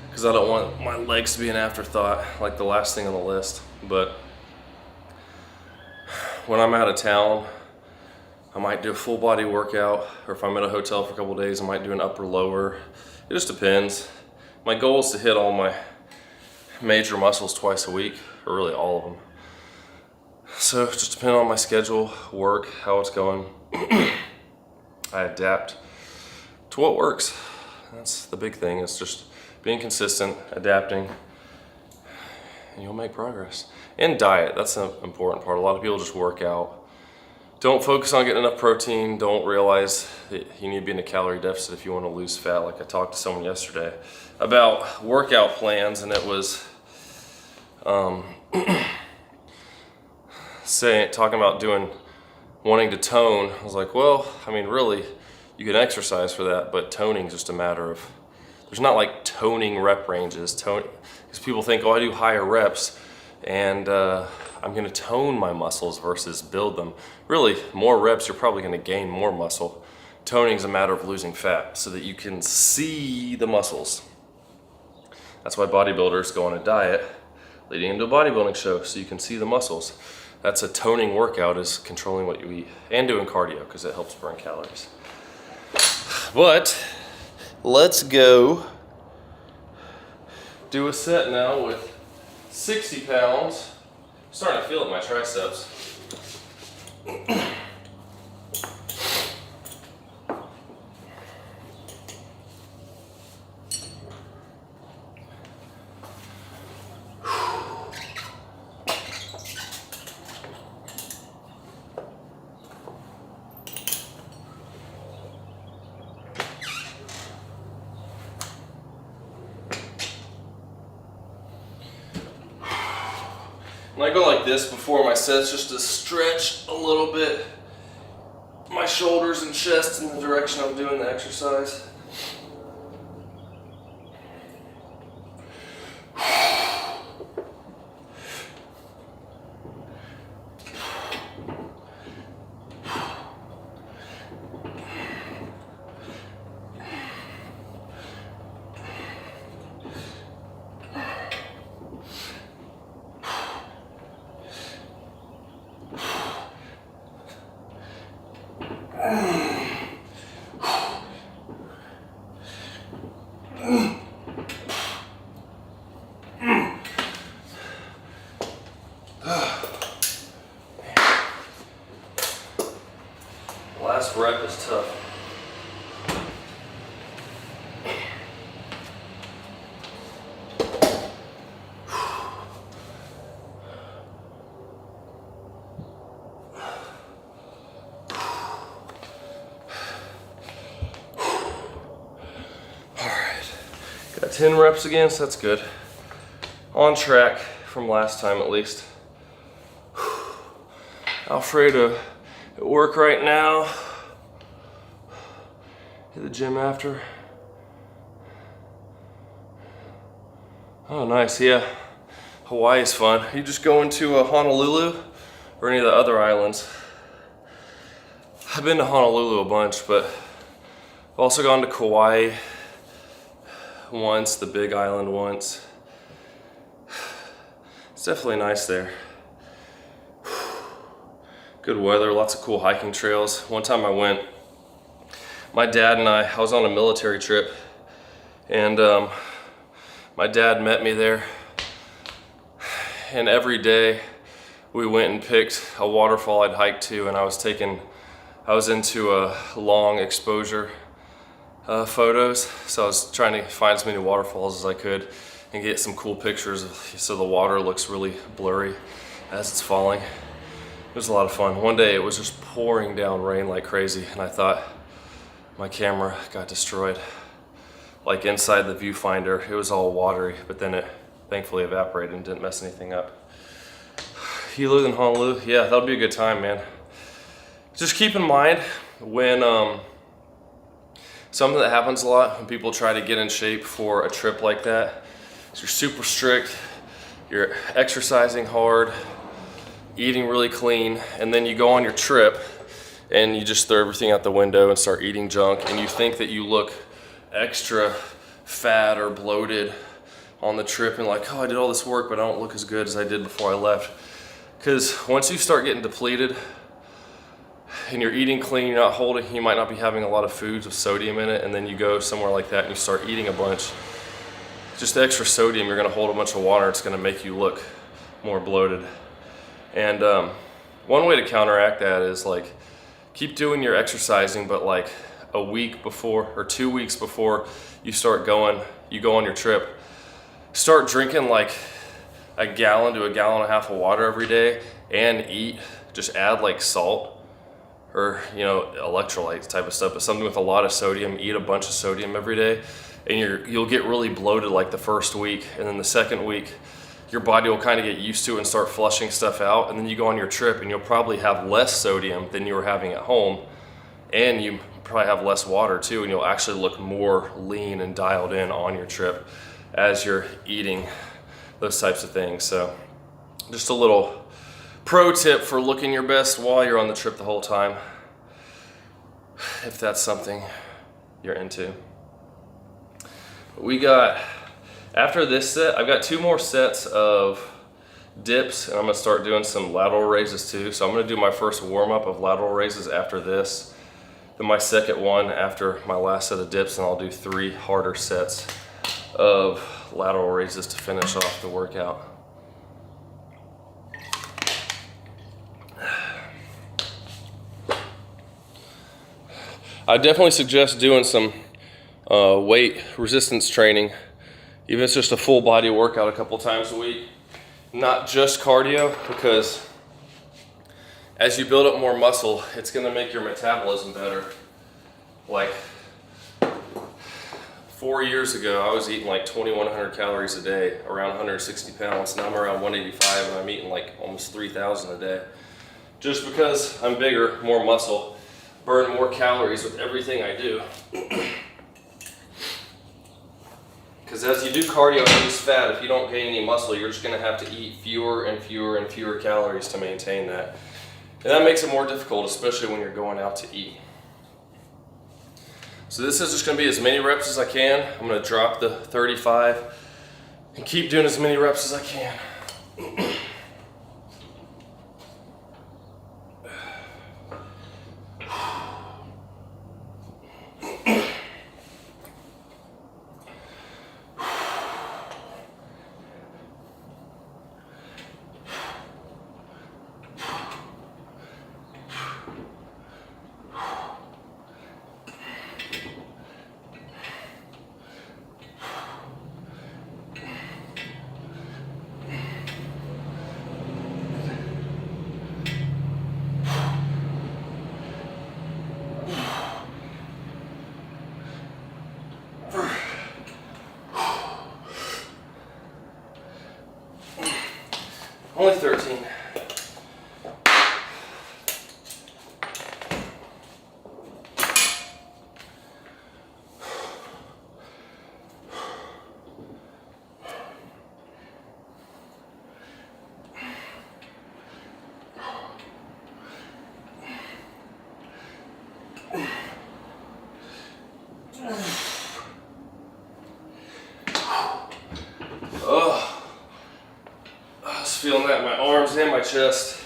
Because I don't want my legs to be an afterthought, like the last thing on the list. But when I'm out of town, I might do a full body workout. Or if I'm at a hotel for a couple days, I might do an upper lower. It just depends. My goal is to hit all my major muscles twice a week, or really all of them. So it just depends on my schedule, work, how it's going. I adapt to what works. That's the big thing. It's just being consistent, adapting, and you'll make progress. And diet, that's an important part. A lot of people just work out. Don't focus on getting enough protein. Don't realize that you need to be in a calorie deficit if you want to lose fat. Like I talked to someone yesterday about workout plans, and it was talking about wanting to tone. I was like, well, I mean, really, you can exercise for that, but toning is just a matter of, there's not like toning rep ranges. Because people think, oh, I do higher reps and I'm gonna tone my muscles versus build them. Really, more reps, you're probably gonna gain more muscle. Toning is a matter of losing fat so that you can see the muscles. That's why bodybuilders go on a diet leading into a bodybuilding show, so you can see the muscles. That's a toning workout, is controlling what you eat and doing cardio because it helps burn calories. But let's go do a set now with 60 pounds. I'm starting to feel it in my triceps. And I go like this before my sets just to stretch a little bit my shoulders and chest in the direction I'm doing the exercise. last rep is tough. All right, got 10 reps again, so that's good. On track from last time at least. Alfredo at work right now. Hit the gym after. Oh, nice, yeah. Hawaii's fun. You just going to Honolulu or any of the other islands? I've been to Honolulu a bunch, but I've also gone to Kauai once, the Big Island once. It's definitely nice there. Good weather, lots of cool hiking trails. One time I went, my dad and I was on a military trip, and my dad met me there, and every day we went and picked a waterfall I'd hike to, and I was into long exposure photos, so I was trying to find as many waterfalls as I could and get some cool pictures so the water looks really blurry as it's falling. It was a lot of fun. One day it was just pouring down rain like crazy, and I thought my camera got destroyed. Like inside the viewfinder, it was all watery, but then it thankfully evaporated and didn't mess anything up. You live in Honolulu? Yeah, that'll be a good time, man. Just keep in mind when something that happens a lot when people try to get in shape for a trip like that is you're super strict, you're exercising hard, eating really clean, and then you go on your trip and you just throw everything out the window and start eating junk, and you think that you look extra fat or bloated on the trip and like, oh, I did all this work, but I don't look as good as I did before I left. Because once you start getting depleted and you're eating clean, you might not be having a lot of foods with sodium in it, and then you go somewhere like that and you start eating a bunch, just the extra sodium, you're gonna hold a bunch of water, it's gonna make you look more bloated. And one way to counteract that is like, keep doing your exercising, but like a week before or 2 weeks before you go on your trip, start drinking like a gallon to a gallon and a half of water every day, and just add like salt or electrolytes type of stuff, but something with a lot of sodium. Eat a bunch of sodium every day, and you'll get really bloated like the first week, and then the second week your body will kind of get used to it and start flushing stuff out, and then you go on your trip and you'll probably have less sodium than you were having at home, and you probably have less water too, and you'll actually look more lean and dialed in on your trip as you're eating those types of things. So just a little pro tip for looking your best while you're on the trip the whole time, if that's something you're into. After this set, I've got 2 more sets of dips, and I'm gonna start doing some lateral raises too. So I'm gonna do my first warm up of lateral raises after this, then my second one after my last set of dips, and I'll do 3 harder sets of lateral raises to finish off the workout. I definitely suggest doing some weight resistance training, even if it's just a full body workout a couple times a week, not just cardio, because as you build up more muscle, it's gonna make your metabolism better. Like 4 years ago, I was eating like 2,100 calories a day, around 160 pounds. Now I'm around 185 and I'm eating like almost 3,000 a day. Just because I'm bigger, more muscle, burn more calories with everything I do. Because as you do cardio and lose fat, if you don't gain any muscle, you're just going to have to eat fewer and fewer and fewer calories to maintain that. And that makes it more difficult, especially when you're going out to eat. So this is just going to be as many reps as I can. I'm going to drop the 35 and keep doing as many reps as I can. Only 13. Oh, I was feeling that in my arms and my chest.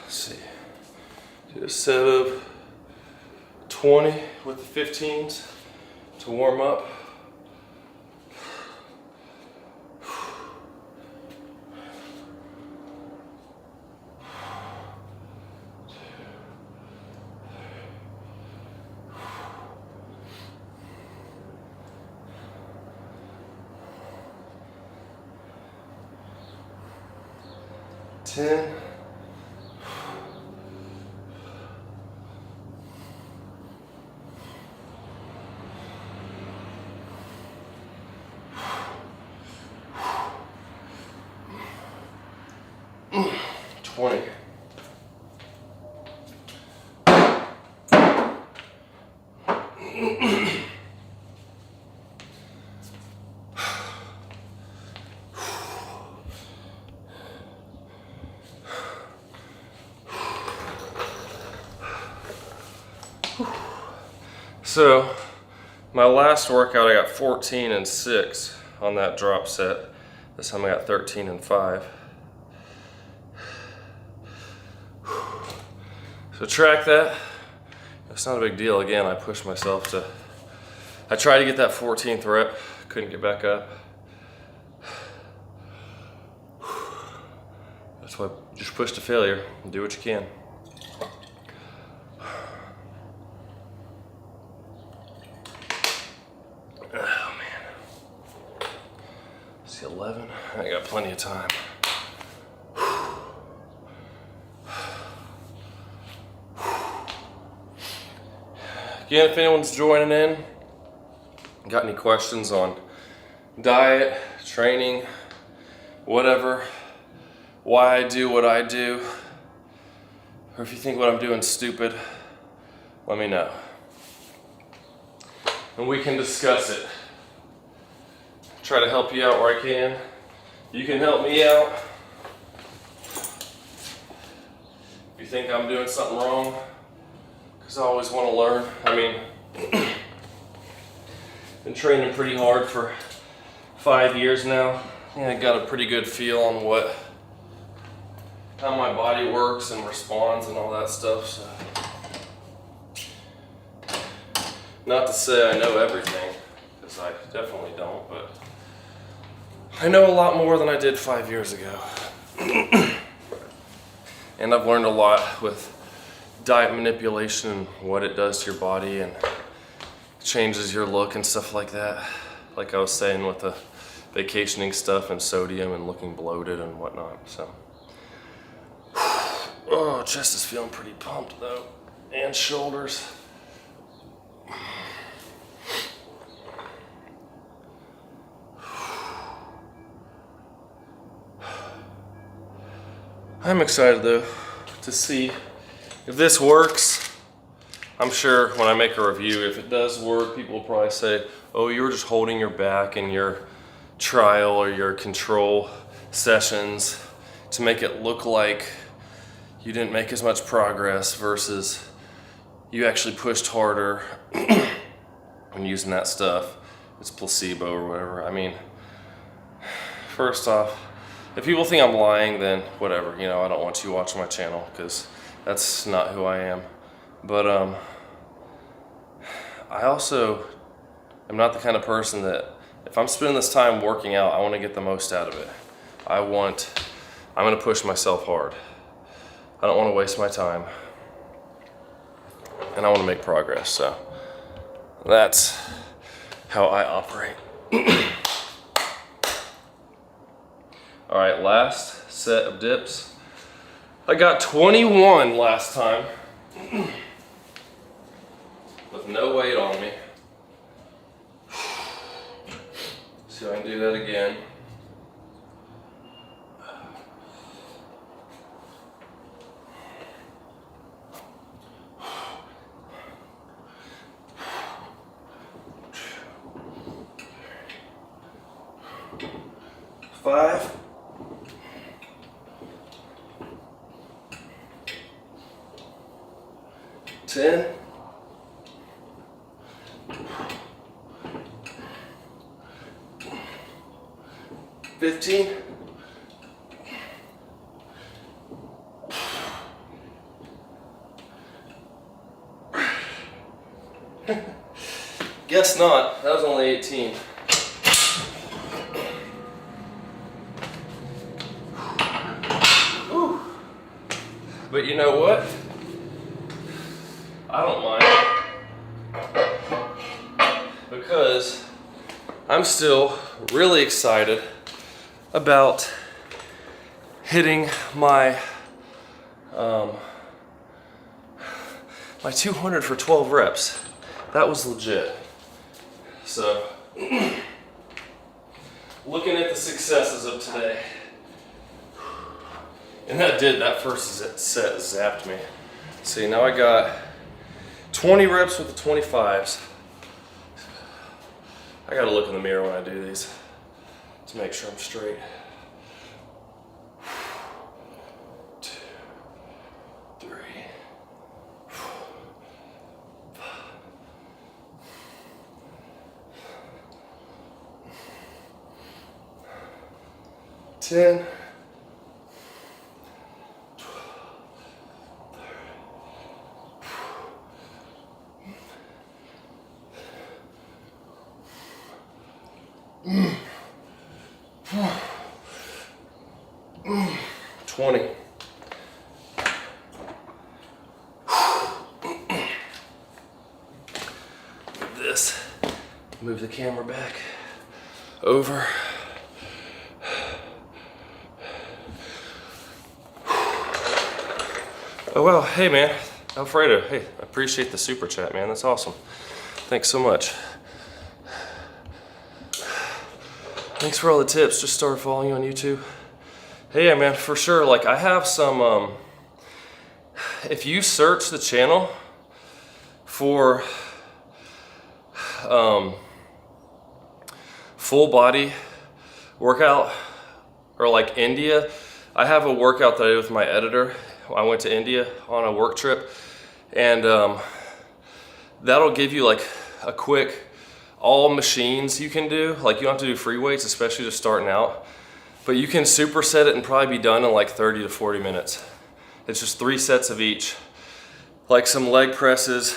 See, do a set of 20 with the 15s to warm up. Ten. 20. So my last workout I got 14 and 6 on that drop set. This time I got 13 and 5. So track that. It's not a big deal. Again, I pushed myself to, I tried to get that 14th rep, couldn't get back up. That's why just push to failure and do what you can. Oh man. See 11, I got plenty of time. Again, if anyone's joining in, got any questions on diet, training, whatever, why I do what I do, or if you think what I'm doing is stupid, let me know. And we can discuss it. Try to help you out where I can. You can help me out. If you think I'm doing something wrong, because I always want to learn. I mean, been training pretty hard for 5 years now. I got a pretty good feel on how my body works and responds and all that stuff. So, not to say I know everything, because I definitely don't, but I know a lot more than I did 5 years ago. And I've learned a lot with diet manipulation and what it does to your body and changes your look and stuff like that. Like I was saying with the vacationing stuff and sodium and looking bloated and whatnot. So, oh, chest is feeling pretty pumped though, and shoulders. I'm excited though to see if this works. I'm sure when I make a review, if it does work, people will probably say, oh, you were just holding your back in your trial or your control sessions to make it look like you didn't make as much progress versus you actually pushed harder when using that stuff. It's placebo or whatever. I mean, first off, if people think I'm lying, then whatever, you know, I don't want you watching my channel because that's not who I am. But I also am not the kind of person that if I'm spending this time working out, I want to get the most out of it. I'm gonna push myself hard. I don't wanna waste my time. And I wanna make progress, so that's how I operate. All right, last set of dips. I got 21 last time with no weight on me. See if I can do that again. Five. 10. 15. Guess not. That was only 18. Whew. But you know what? I don't mind, because I'm still really excited about hitting my my 200 for 12 reps. That was legit. So looking at the successes of today, and that first set zapped me. See, now I got 20 reps with the 25s. I gotta look in the mirror when I do these to make sure I'm straight. 2, 3, 10. 20. This. Move the camera back. Over. Oh wow, hey man, Alfredo, hey, I appreciate the super chat, man, that's awesome. Thanks so much. Thanks for all the tips, just started following you on YouTube. Hey, yeah, man, for sure, like I have some, if you search the channel for full body workout, or like India, I have a workout that I did with my editor. I went to India on a work trip, and that'll give you like a quick, all machines you can do. Like you don't have to do free weights, especially just starting out, but you can superset it and probably be done in like 30 to 40 minutes. It's just 3 sets of each, like some leg presses,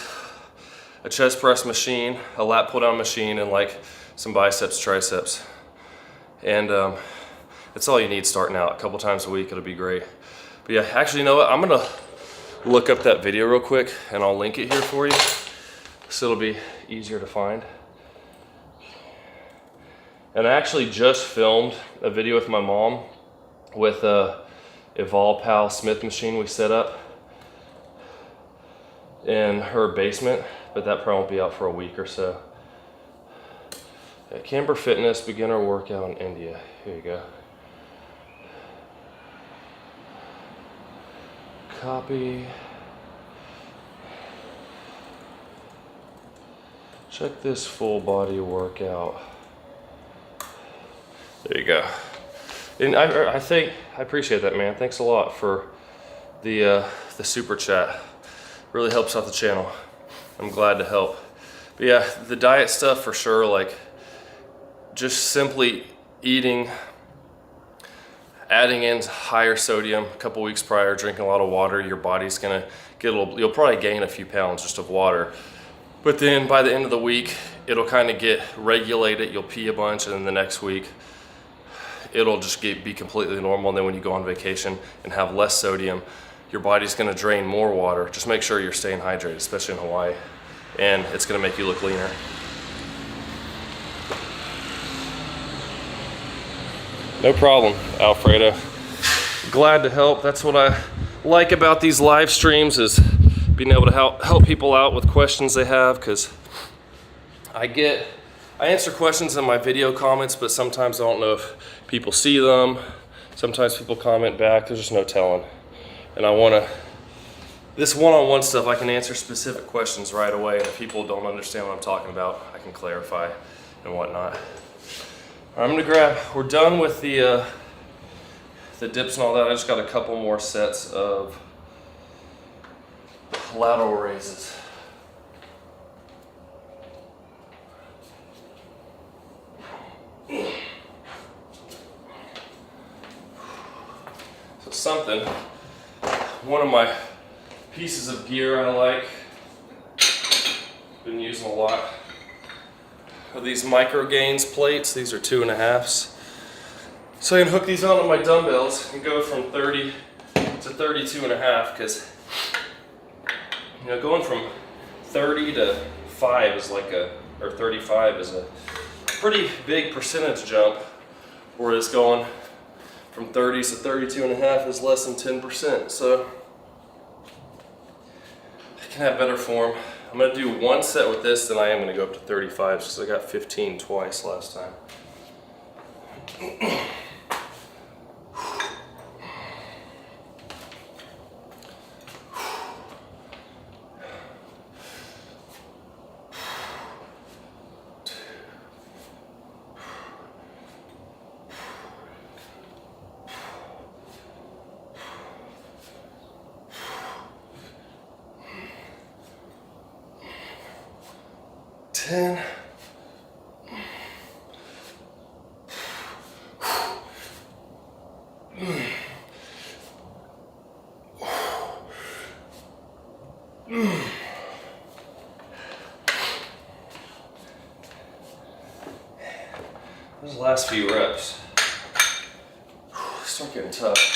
a chest press machine, a lat pull down machine, and like some biceps, triceps. And that's all you need starting out. A couple times a week, it'll be great. But yeah, actually, you know what? I'm gonna look up that video real quick and I'll link it here for you, so it'll be easier to find. And I actually just filmed a video with my mom with a Evolpal Smith machine we set up in her basement, but that probably won't be out for a week or so. Yeah, Camber Fitness beginner workout in India. Here you go. Copy. Check this full body workout. There you go. And I appreciate that, man. Thanks a lot for the super chat. Really helps out the channel. I'm glad to help. But yeah, the diet stuff for sure, like just simply eating, adding in higher sodium a couple weeks prior, drinking a lot of water, your body's gonna get a little, you'll probably gain a few pounds just of water. But then by the end of the week, it'll kind of get regulated, you'll pee a bunch, and then the next week, it'll just be completely normal. And then when you go on vacation and have less sodium, your body's gonna drain more water. Just make sure you're staying hydrated, especially in Hawaii. And it's gonna make you look leaner. No problem, Alfredo. Glad to help. That's what I like about these live streams, is being able to help people out with questions they have, because I answer questions in my video comments, but sometimes I don't know if people see them. Sometimes people comment back, there's just no telling. And this one-on-one stuff, I can answer specific questions right away, and if people don't understand what I'm talking about, I can clarify and whatnot. I'm gonna we're done with the dips and all that. I just got a couple more sets of lateral raises. So one of my pieces of gear I like, been using a lot, are these micro gains plates. These are 2.5s. So I can hook these onto my dumbbells and go from 30 to 32.5, because going from 30 to 5 is or 35 is a pretty big percentage jump, whereas going from 30s to 32.5 is less than 10%. So I can have better form. I'm gonna do one set with this, then I am gonna go up to 35, because I got 15 twice last time. Ten. Those last few reps start getting tough.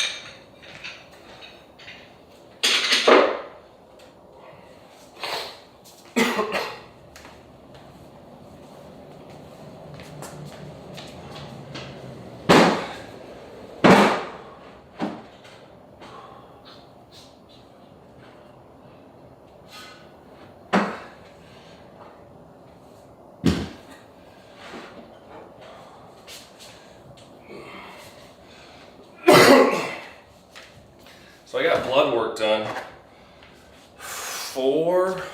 So I got blood work done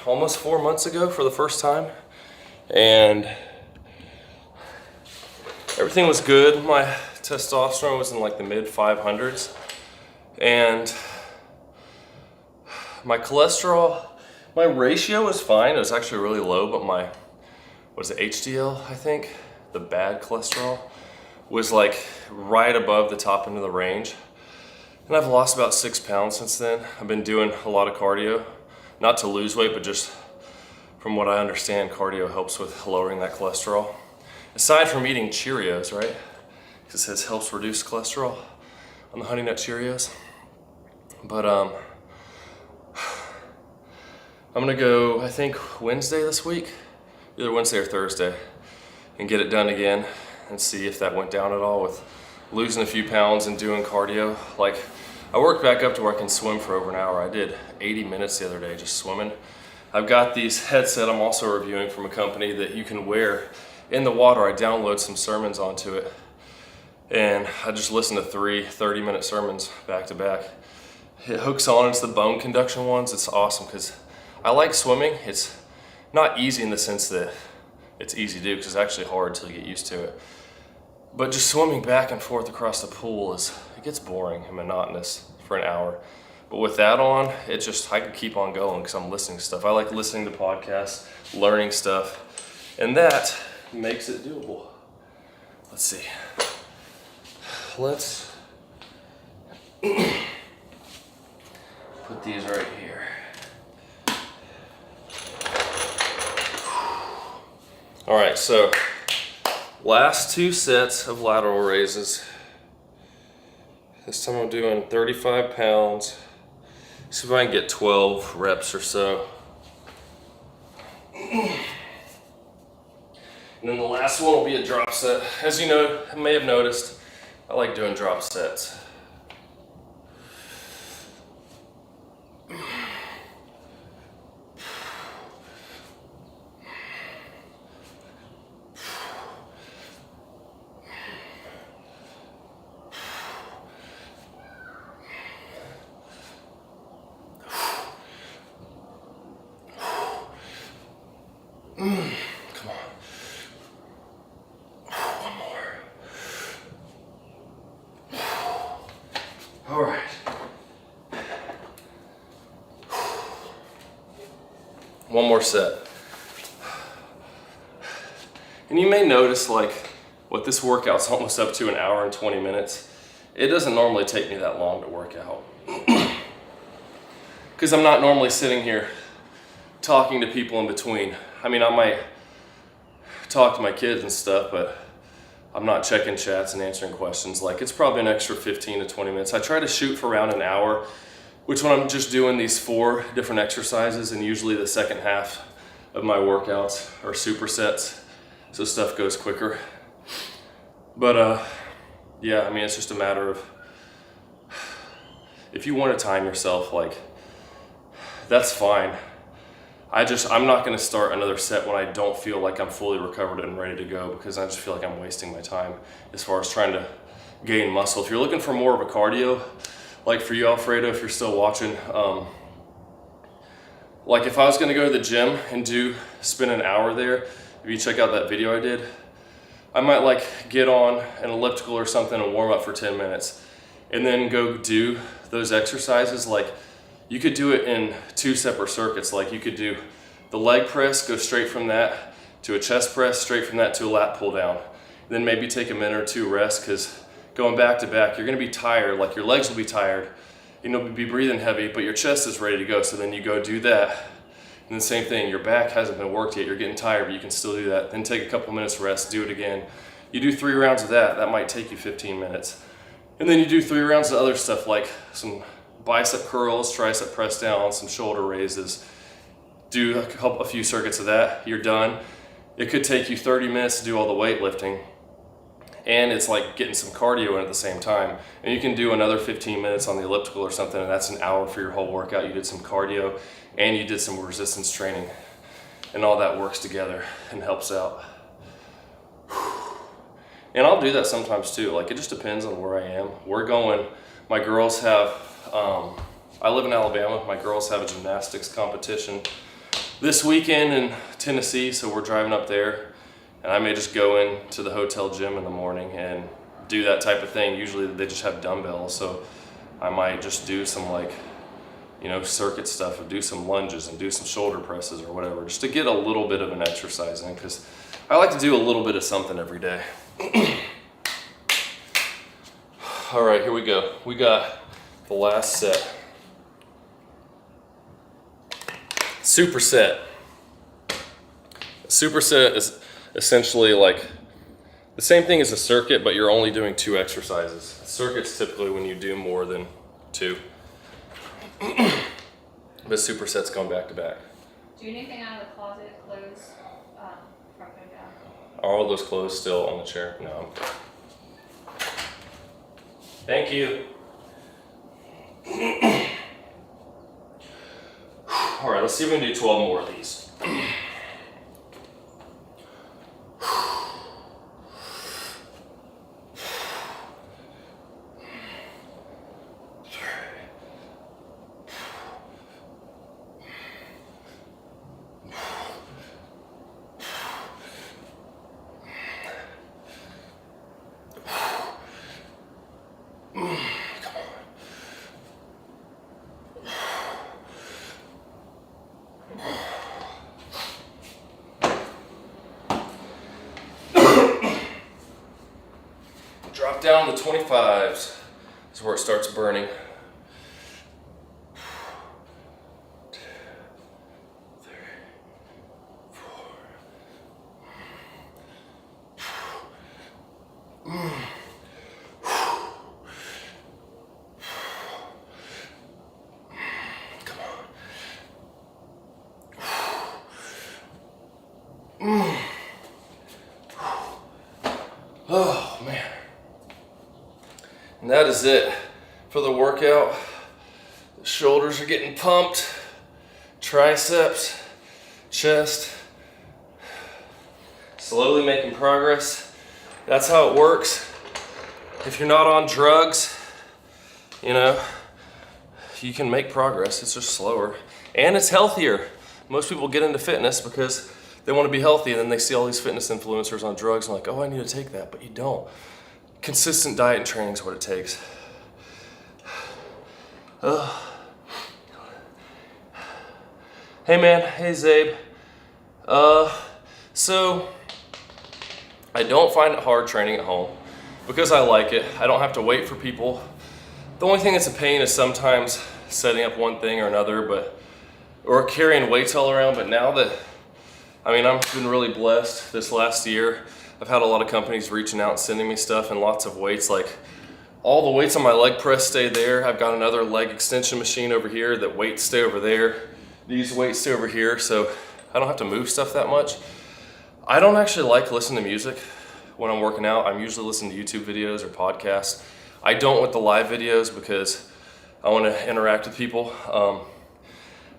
almost 4 months ago for the first time, and everything was good. My testosterone was in like the mid 500s, and my cholesterol, my ratio was fine. It was actually really low, but my, HDL, I think, the bad cholesterol, was like right above the top end of the range. And I've lost about 6 pounds since then. I've been doing a lot of cardio, not to lose weight, but just from what I understand, cardio helps with lowering that cholesterol. Aside from eating Cheerios, right? It says helps reduce cholesterol on the Honey Nut Cheerios. But I'm gonna go, I think, Wednesday this week, either Wednesday or Thursday, and get it done again and see if that went down at all with losing a few pounds and doing cardio. Like, I worked back up to where I can swim for over an hour. I did 80 minutes the other day just swimming. I've got these headset I'm also reviewing from a company that you can wear in the water. I download some sermons onto it, and I just listen to 3 30-minute sermons back to back. It hooks on, it's the bone conduction ones. It's awesome because I like swimming. It's not easy in the sense that it's easy to do, because it's actually hard until you get used to it. But just swimming back and forth across the pool it gets boring and monotonous for an hour. But with that on, I could keep on going because I'm listening to stuff. I like listening to podcasts, learning stuff, and that makes it doable. Let's see. Let's put these right here. All right, so last 2 sets of lateral raises. This time I'm doing 35 pounds. See if I can get 12 reps or so. And then the last one will be a drop set. As you know, may have noticed, I like doing drop sets. Come on. One more. All right. One more set. And you may notice, like, what this workout's almost up to an hour and 20 minutes. It doesn't normally take me that long to work out. Because I'm not normally sitting here talking to people in between. I mean, I might talk to my kids and stuff, but I'm not checking chats and answering questions. Like, it's probably an extra 15 to 20 minutes. I try to shoot for around an hour, which when I'm just doing these 4 different exercises, and usually the second half of my workouts are supersets, so stuff goes quicker. But yeah, I mean, it's just a matter of, if you want to time yourself, like, that's fine. I'm not going to start another set when I don't feel like I'm fully recovered and ready to go, because I just feel like I'm wasting my time as far as trying to gain muscle. If you're looking for more of a cardio, like for you, Alfredo, if you're still watching, like if I was going to go to the gym and spend an hour there, if you check out that video I did, I might like get on an elliptical or something and warm up for 10 minutes and then go do those exercises. Like, you could do it in 2 separate circuits. Like, you could do the leg press, go straight from that to a chest press, straight from that to a lat pull down. Then maybe take a minute or 2 rest, because going back to back, you're gonna be tired. Like, your legs will be tired, you'll be breathing heavy, but your chest is ready to go. So then you go do that. And the same thing, your back hasn't been worked yet, you're getting tired, but you can still do that. Then take a couple minutes rest, do it again. You do 3 rounds of that might take you 15 minutes. And then you do 3 rounds of other stuff, like some bicep curls, tricep press down, some shoulder raises. Do a few circuits of that, you're done. It could take you 30 minutes to do all the weightlifting, and it's like getting some cardio in at the same time. And you can do another 15 minutes on the elliptical or something, and that's an hour for your whole workout. You did some cardio and you did some resistance training, and all that works together and helps out. And I'll do that sometimes too. Like, it just depends on where I am. My girls have, I live in Alabama. My girls have a gymnastics competition this weekend in Tennessee, so we're driving up there, and I may just go into the hotel gym in the morning and do that type of thing. Usually they just have dumbbells, so I might just do some, like, circuit stuff, and do some lunges and do some shoulder presses or whatever, just to get a little bit of an exercise in, because I like to do a little bit of something every day. All right, here we go. We got the last set. Superset. Superset is essentially like the same thing as a circuit, but you're only doing 2 exercises. A circuit's typically when you do more than 2. But superset's going back to back. Do you need anything out of the closet, clothes, from going down? Are all those clothes still on the chair? No, I'm good. Thank you. All right, let's see if we can do 12 more of these. Drop down to 25s. This is where it starts burning. 2, 3, 4. And that is it for the workout. The shoulders are getting pumped, triceps, chest. Slowly making progress. That's how it works. If you're not on drugs, you know, you can make progress. It's just slower. And it's healthier. Most people get into fitness because they want to be healthy, and then they see all these fitness influencers on drugs and like, oh, I need to take that, but you don't. Consistent diet and training is what it takes. Hey man, hey Zabe. So I don't find it hard training at home because I like it. I don't have to wait for people. The only thing that's a pain is sometimes setting up one thing or another, or carrying weights all around. But now that, I mean, I've been really blessed this last year. I've had a lot of companies reaching out and sending me stuff and lots of weights. Like all the weights on my leg press stay there. I've got another leg extension machine over here that weights stay over there. These weights stay over here, so I don't have to move stuff that much. I don't actually like listening to music when I'm working out. I'm usually listening to YouTube videos or podcasts. I don't with the live videos because I want to interact with people.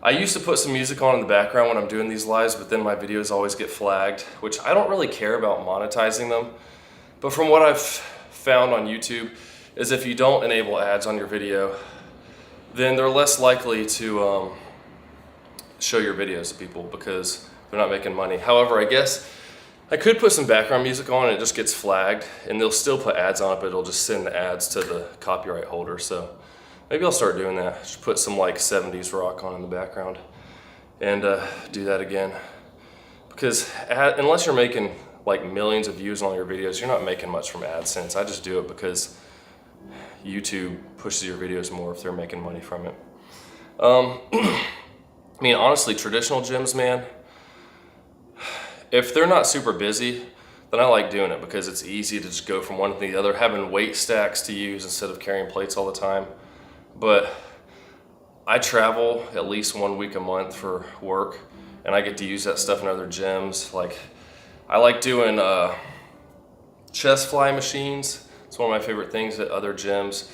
I used to put some music on in the background when I'm doing these lives, but then my videos always get flagged, which I don't really care about monetizing them. But from what I've found on YouTube is if you don't enable ads on your video, then they're less likely to show your videos to people because they're not making money. However, I guess I could put some background music on and it just gets flagged, and they'll still put ads on it, but it'll just send the ads to the copyright holder. So maybe I'll start doing that. Just put some like 70s rock on in the background and do that again. Because unless you're making like millions of views on all your videos, you're not making much from AdSense. I just do it because YouTube pushes your videos more if they're making money from it. I mean, honestly, traditional gyms, man, if they're not super busy, then I like doing it because it's easy to just go from one to the other, having weight stacks to use instead of carrying plates all the time. But I travel at least 1 week a month for work, and I get to use that stuff in other gyms. Like, I like doing chest fly machines. It's one of my favorite things at other gyms,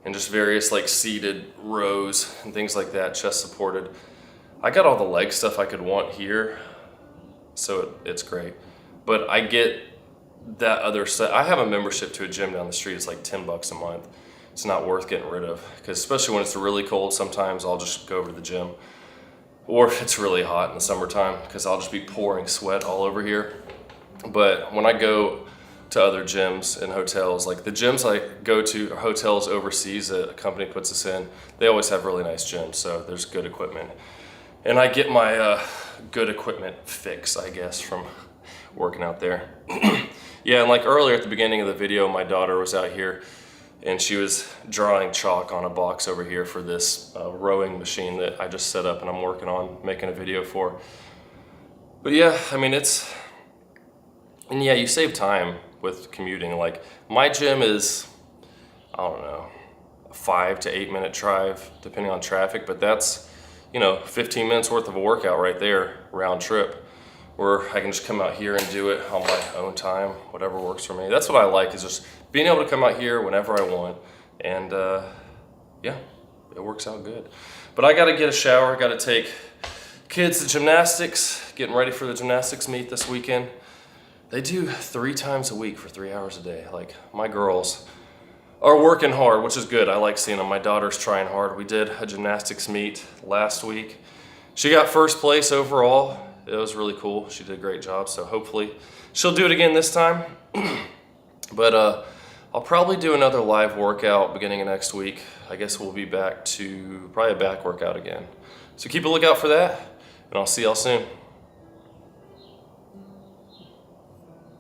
and just various like seated rows and things like that, chest supported. I got all the leg stuff I could want here, so it's great. But I get that other stuff. I have a membership to a gym down the street. It's like $10 a month. It's not worth getting rid of, because especially when it's really cold, sometimes I'll just go over to the gym. Or if it's really hot in the summertime, because I'll just be pouring sweat all over here. But when I go to other gyms and hotels, like the gyms I go to are hotels overseas that a company puts us in, they always have really nice gyms, so there's good equipment. And I get my good equipment fix, I guess, from working out there. Yeah, and like earlier at the beginning of the video, my daughter was out here and she was drawing chalk on a box over here for this rowing machine that I just set up and I'm working on making a video for. But yeah, I mean, and yeah, you save time with commuting. Like my gym is, I don't know, a 5 to 8 minute drive depending on traffic, but that's, 15 minutes worth of a workout right there, round trip, where I can just come out here and do it on my own time, whatever works for me. That's what I like, is just being able to come out here whenever I want. And yeah, it works out good. But I gotta get a shower, gotta take kids to gymnastics, getting ready for the gymnastics meet this weekend. They do 3 times a week for 3 hours a day. Like, my girls are working hard, which is good. I like seeing them. My daughter's trying hard. We did a gymnastics meet last week. She got first place overall. It was really cool. She did a great job, so hopefully she'll do it again this time. But I'll probably do another live workout beginning of next week. I guess we'll be back to probably a back workout again. So keep a lookout for that, and I'll see y'all soon.